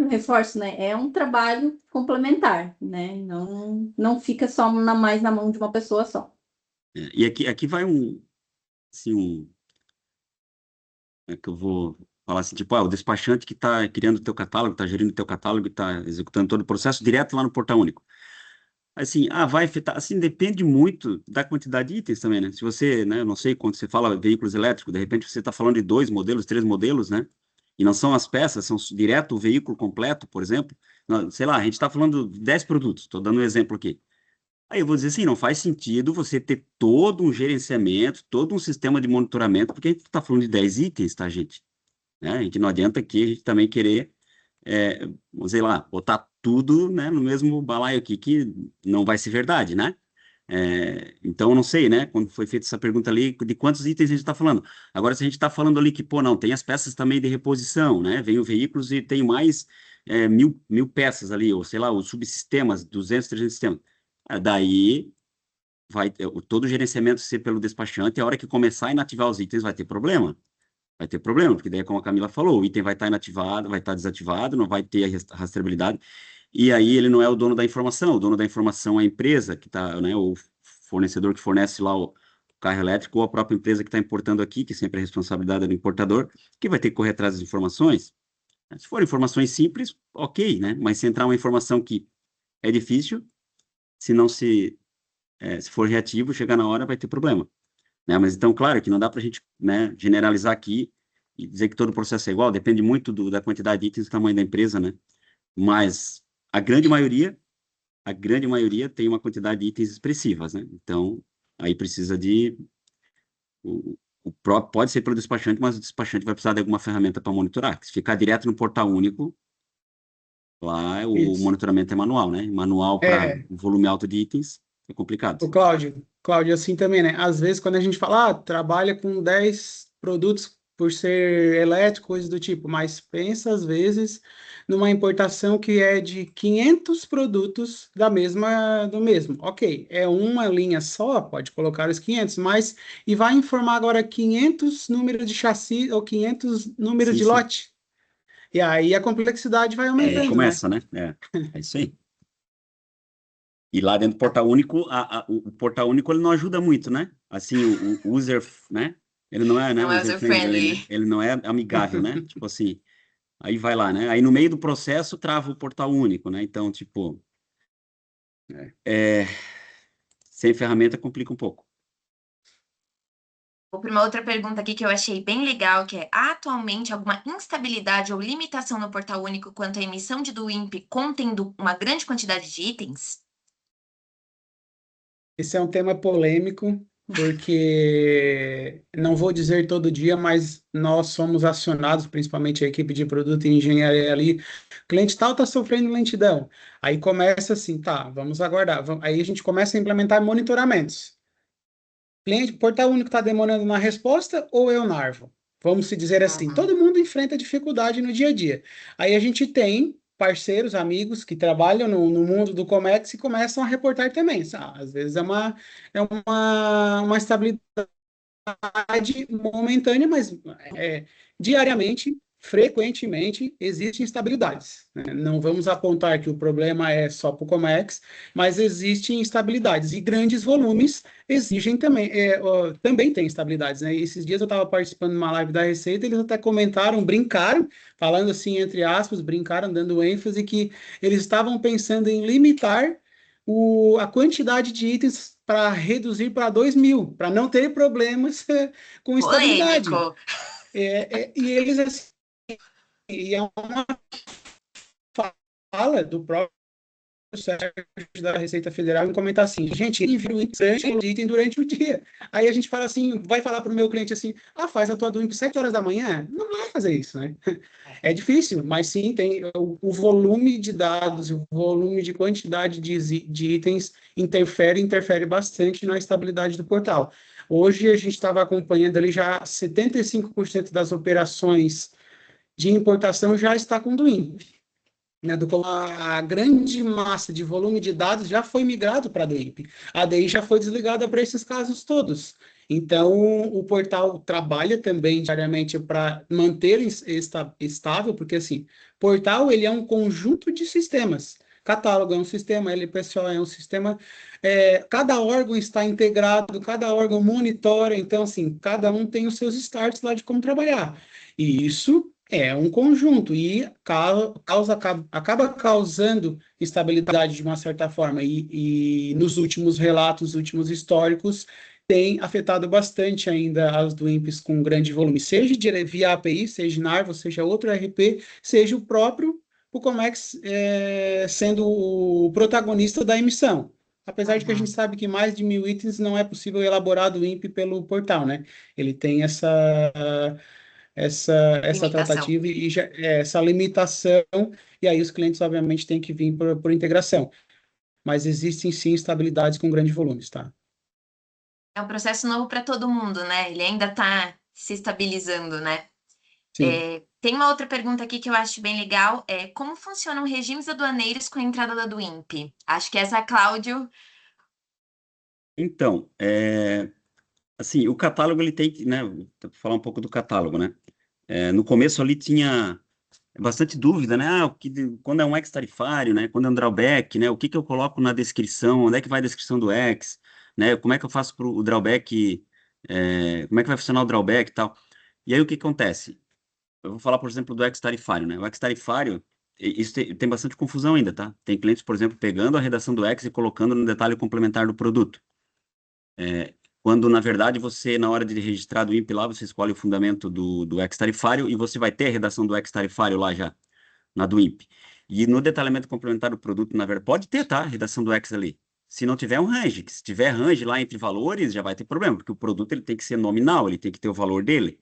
reforço, né? É um trabalho complementar, né? Não fica só mais na mão de uma pessoa só. E aqui vai que eu vou falar assim, tipo, o despachante que está criando o teu catálogo, está gerindo o teu catálogo, está executando todo o processo direto lá no portal único. Assim, vai afetar, assim, depende muito da quantidade de itens também, né? Se você, né, eu não sei quando você fala veículos elétricos, de repente você está falando de 2 modelos, 3 modelos, né? E não são as peças, são direto o veículo completo, por exemplo. Não, sei lá, a gente está falando de 10 produtos, estou dando um exemplo aqui. Aí eu vou dizer assim, não faz sentido você ter todo um gerenciamento, todo um sistema de monitoramento, porque a gente está falando de 10 itens, tá, gente? Né? A gente não adianta aqui a gente também querer sei lá, botar tudo, né, no mesmo balaio aqui, que não vai ser verdade, né? Então, eu não sei, né? Quando foi feita essa pergunta ali, de quantos itens a gente está falando. Agora, se a gente está falando ali que, pô, não, tem as peças também de reposição, né? Vem o veículos e tem mais mil peças ali, ou sei lá, os subsistemas, 200, 300 sistemas. Daí vai todo o gerenciamento ser pelo despachante, a hora que começar a inativar os itens vai ter problema. Vai ter problema, porque daí, como a Camila falou, o item vai estar inativado, vai estar desativado, não vai ter a rastreabilidade, e aí ele não é o dono da informação, o dono da informação é a empresa que está, né, o fornecedor que fornece lá o carro elétrico, ou a própria empresa que está importando aqui, que sempre é responsabilidade do importador, que vai ter que correr atrás das informações. Se for informações simples, ok, né? Mas se entrar uma informação que é difícil, se não se for reativo, chegar na hora, vai ter problema. Né? Mas então, claro que não dá para a gente, né, generalizar aqui e dizer que todo o processo é igual, depende muito da quantidade de itens e do tamanho da empresa, né? Mas a grande maioria tem uma quantidade de itens expressivas, né? Então, aí precisa o próprio, pode ser pelo despachante, mas o despachante vai precisar de alguma ferramenta para monitorar. Se ficar direto no portal único, lá o Isso. monitoramento é manual, né? Manual para É, volume alto de itens é complicado. o Cláudio, assim também, né? Às vezes, quando a gente fala, trabalha com 10 produtos por ser elétrico, coisas do tipo, mas pensa, às vezes, numa importação que é de 500 produtos do mesmo. Ok, é uma linha só, pode colocar os 500, mas e vai informar agora 500 números de chassi ou 500 números Sim, de sim. lote. E aí a complexidade vai Aí aumentando, né? começa, né? É isso aí. E lá dentro do portal único, o portal único ele não ajuda muito, né? Assim, o user, né? Ele não é, né, Não é user friendly, né? user-friendly. Ele não é amigável, né? Tipo assim, aí vai lá, né? Aí no meio do processo trava o portal único, né? Então, tipo, é, sem ferramenta complica um pouco. Vou para uma outra pergunta aqui que eu achei bem legal, que é: há atualmente alguma instabilidade ou limitação no portal único quanto à emissão de do INPE contendo uma grande quantidade de itens? Esse é um tema polêmico, porque não vou dizer todo dia, mas nós somos acionados, principalmente a equipe de produto e engenharia ali. O cliente tal está sofrendo lentidão. Aí começa assim, tá, vamos aguardar. Aí a gente começa a implementar monitoramentos. Cliente, portal único está demorando na resposta ou eu narvo? Vamos se dizer assim, Uhum. todo mundo enfrenta dificuldade no dia a dia. Aí a gente tem parceiros, amigos que trabalham no mundo do Comex e começam a reportar também. Às vezes é uma estabilidade momentânea, mas diariamente, frequentemente, existem instabilidades, né? Não vamos apontar que o problema é só para o Comex, mas existem instabilidades e grandes volumes exigem também, também tem instabilidades, né? E esses dias eu estava participando de uma live da Receita, eles até comentaram, brincaram, falando assim, entre aspas, brincaram, dando ênfase que eles estavam pensando em limitar a quantidade de itens para reduzir para 2.000, para não ter problemas com estabilidade. Polêmico. E eles, assim, e é uma fala do próprio Sérgio da Receita Federal em comentar assim, gente, ele vira o item durante o dia. Aí a gente fala assim, vai falar para o meu cliente assim, faz a tua do 7 horas da manhã? Não vai fazer isso, né? É difícil, mas sim, tem o volume de dados, o volume de quantidade de itens interfere bastante na estabilidade do portal. Hoje a gente estava acompanhando ali já 75% das operações de importação já está com Duin, né, a grande massa de volume de dados já foi migrado para a DIP. A DI já foi desligada para esses casos todos. Então, o portal trabalha também diariamente para manter estável, porque assim, portal ele é um conjunto de sistemas. Catálogo é um sistema, LPSO é um sistema, cada órgão está integrado, cada órgão monitora, então assim, cada um tem os seus starts lá de como trabalhar. E isso é um conjunto e acaba causando instabilidade de uma certa forma. E nos últimos relatos, últimos históricos, tem afetado bastante ainda as do INPEs com grande volume, seja via API, seja Narvo, seja outro RP, seja o próprio o Comex sendo o protagonista da emissão. Apesar de que a gente Uhum. sabe que mais de 1.000 itens não é possível elaborar do INPE pelo portal, né? Ele tem essa Limitação. tratativa e essa limitação, e aí os clientes, obviamente, têm que vir por integração. Mas existem, sim, estabilidades com grandes volumes, tá? É um processo novo para todo mundo, né? Ele ainda está se estabilizando, né? Sim. Tem uma outra pergunta aqui que eu acho bem legal, como funcionam regimes aduaneiros com a entrada da DUIMP? Acho que essa, Cláudio, Então, assim, o catálogo, ele tem que, né, vou falar um pouco do catálogo, né? No começo ali tinha bastante dúvida, né? Quando é um ex-tarifário, né? Quando é um drawback, né? O que que eu coloco na descrição? Onde é que vai a descrição do ex? Né? Como é que eu faço para o drawback? Como é que vai funcionar o drawback e tal? E aí o que acontece? Eu vou falar, por exemplo, do ex-tarifário, né? O ex-tarifário, isso tem bastante confusão ainda, tá? Tem clientes, por exemplo, pegando a redação do ex e colocando no detalhe complementar do produto. Quando, na verdade, você, na hora de registrar do INPE lá, você escolhe o fundamento do ex-tarifário e você vai ter a redação do ex-tarifário lá já, na do INPE. E no detalhamento complementar do produto, na verdade, pode ter, tá? A redação do ex ali. Se não tiver um range, que se tiver range lá entre valores, já vai ter problema, porque o produto ele tem que ser nominal, ele tem que ter o valor dele,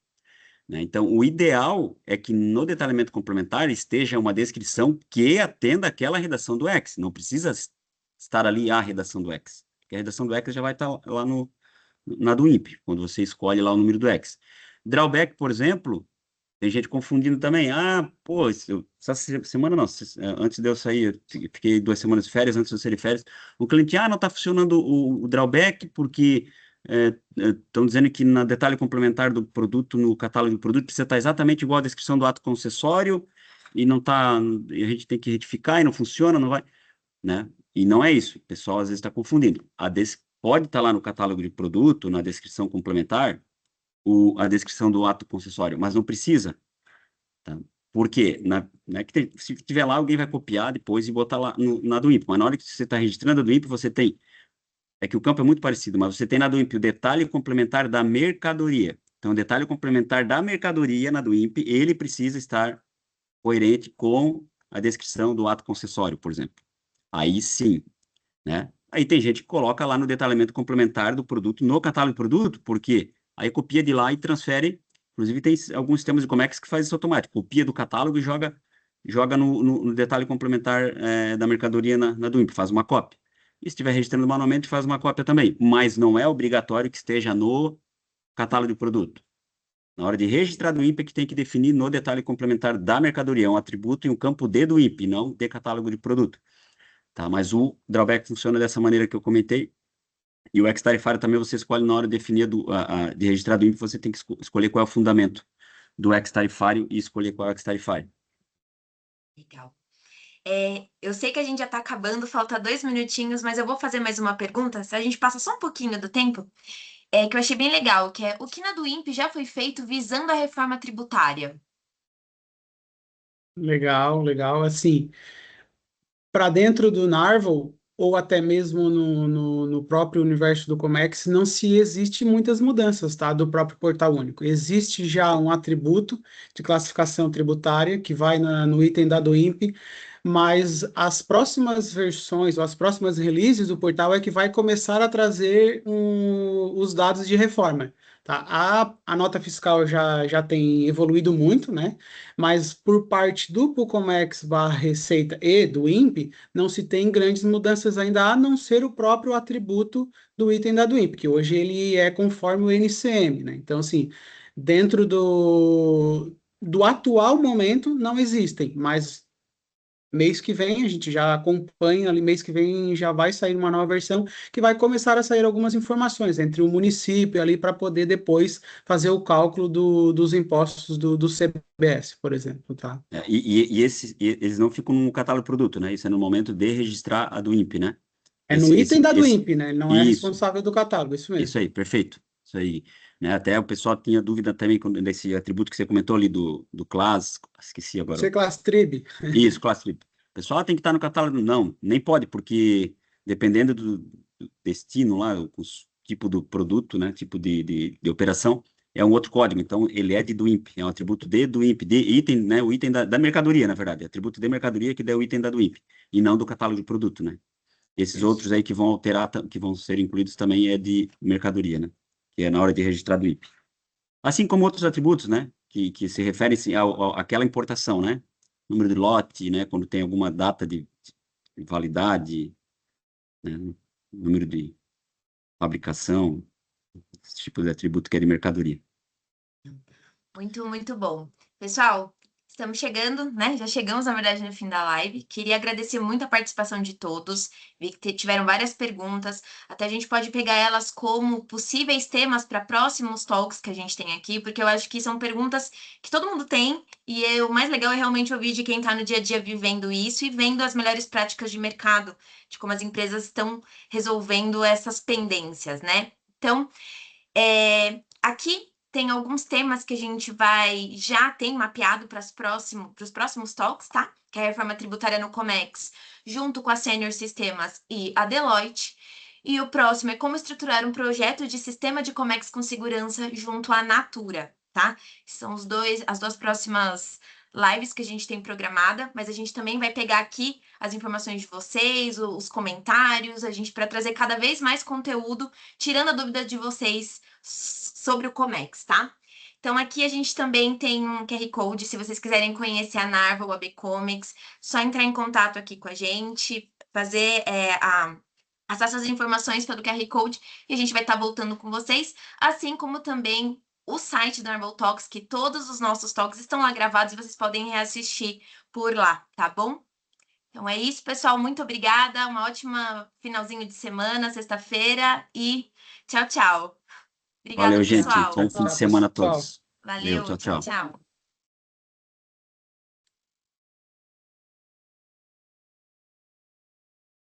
né? Então, o ideal é que no detalhamento complementar esteja uma descrição que atenda aquela redação do ex. Não precisa estar ali a redação do ex, porque a redação do ex já vai estar lá na do INPE, quando você escolhe lá o número do X. Drawback, por exemplo, tem gente confundindo também. Pô, essa semana não, antes de eu sair, eu fiquei 2 semanas de férias, antes de eu sair de férias, o cliente, não está funcionando o drawback porque estão dizendo que na detalhe complementar do produto, no catálogo do produto, precisa estar exatamente igual à descrição do ato concessório e não está, a gente tem que retificar e não funciona, não vai, né? E não é isso, o pessoal às vezes está confundindo. Pode estar lá no catálogo de produto, na descrição complementar, a descrição do ato concessório, mas não precisa, tá? Por quê? Se tiver lá, alguém vai copiar depois e botar lá na do INPE, mas na hora que você está registrando a do INPE, você tem, que o campo é muito parecido, mas você tem na do INPE o detalhe complementar da mercadoria. Então, o detalhe complementar da mercadoria na do INPE, ele precisa estar coerente com a descrição do ato concessório, por exemplo. Aí sim, né? Aí tem gente que coloca lá no detalhamento complementar do produto, no catálogo do produto, porque aí copia de lá e transfere. Inclusive, tem alguns sistemas de Comex que faz isso automático. Copia do catálogo e joga no detalhe complementar da mercadoria na do INPE, faz uma cópia. E se estiver registrando manualmente, faz uma cópia também. Mas não é obrigatório que esteja no catálogo de produto. Na hora de registrar do INPE, é que tem que definir no detalhe complementar da mercadoria, um atributo em um campo D do INPE, não de catálogo de produto. Tá? Mas o drawback funciona dessa maneira que eu comentei. E o ex-tarifário também você escolhe na hora de definir de registrar do INPE, você tem que escolher qual é o fundamento do ex-tarifário e escolher qual é o ex-tarifário. legal. Eu sei que a gente já está acabando, falta 2 minutinhos, mas eu vou fazer mais uma pergunta. Se a gente passa só um pouquinho do tempo, que eu achei bem legal, que é o que na do INPE já foi feito visando a reforma tributária? Legal, legal. Assim, para dentro do Narvel, ou até mesmo no próprio universo do Comex, não se existe muitas mudanças, tá? Do próprio portal único. Existe já um atributo de classificação tributária que vai no item da DOIMP, mas as próximas versões, ou as próximas releases do portal é que vai começar a trazer os dados de reforma. Tá? A nota fiscal já tem evoluído muito, né? Mas por parte do Pucomex barra Receita e do INPE, não se tem grandes mudanças ainda, a não ser o próprio atributo do item da do INPE, que hoje ele é conforme o NCM, né? Então, assim, dentro do atual momento não existem, mas mês que vem a gente já acompanha ali, mês que vem já vai sair uma nova versão que vai começar a sair algumas informações entre o município ali para poder depois fazer o cálculo dos impostos do CBS, por exemplo, tá? Eles não ficam no catálogo de produto, né? Isso é no momento de registrar a do INPE, né? É no item da do INPE, né? Ele não é Isso, responsável do catálogo, isso mesmo. isso aí, perfeito. Isso aí, né? Até o pessoal tinha dúvida também desse atributo que você comentou ali do class, esqueci agora. C-Class Trib. Isso, class trip. O pessoal tem que estar no catálogo. Não, nem pode, porque dependendo do destino lá, o tipo do produto, né? Tipo de operação, é um outro código. Então, ele é do INPE, é um atributo do INPE, de item, né? O item da mercadoria, na verdade. Atributo de mercadoria que dá o item da do INPE, e não do catálogo de produto, né? Esses Isso. outros aí que vão alterar, que vão ser incluídos também é de mercadoria, né? Que é na hora de registrar do INPE. Assim como outros atributos, né? que se refere assim, àquela importação, né? Número de lote, né? Quando tem alguma data de validade, né? Número de fabricação, esse tipo de atributo que é de mercadoria. Muito, muito bom. Pessoal, estamos chegando, né? Já chegamos, na verdade, no fim da live. Queria agradecer muito a participação de todos. Vi que tiveram várias perguntas. Até a gente pode pegar elas como possíveis temas para próximos talks que a gente tem aqui, porque eu acho que são perguntas que todo mundo tem. E o mais legal é realmente ouvir de quem está no dia a dia vivendo isso e vendo as melhores práticas de mercado, de como as empresas estão resolvendo essas pendências, né? Então, aqui tem alguns temas que a gente já tem mapeado para os próximos talks, tá? Que é a reforma tributária no Comex, junto com a Senior Sistemas e a Deloitte. E o próximo é como estruturar um projeto de sistema de Comex com segurança junto à Natura, tá? São as duas próximas lives que a gente tem programada, mas a gente também vai pegar aqui as informações de vocês, os comentários, a gente para trazer cada vez mais conteúdo, tirando a dúvida de vocês sobre o Comex, tá? Então, aqui a gente também tem um QR Code, se vocês quiserem conhecer a Narva ou a B-Comics, só entrar em contato aqui com a gente, fazer passar essas informações pelo QR Code e a gente vai estar voltando com vocês, assim como também o site do Narval Talks, que todos os nossos talks estão lá gravados e vocês podem reassistir por lá, tá bom? Então é isso, pessoal. Muito obrigada. Uma ótima finalzinho de semana, sexta-feira e tchau, tchau. Obrigada, Valeu, gente. pessoal. Bom fim de semana a todos. Valeu, Tchau, tchau, tchau. tchau.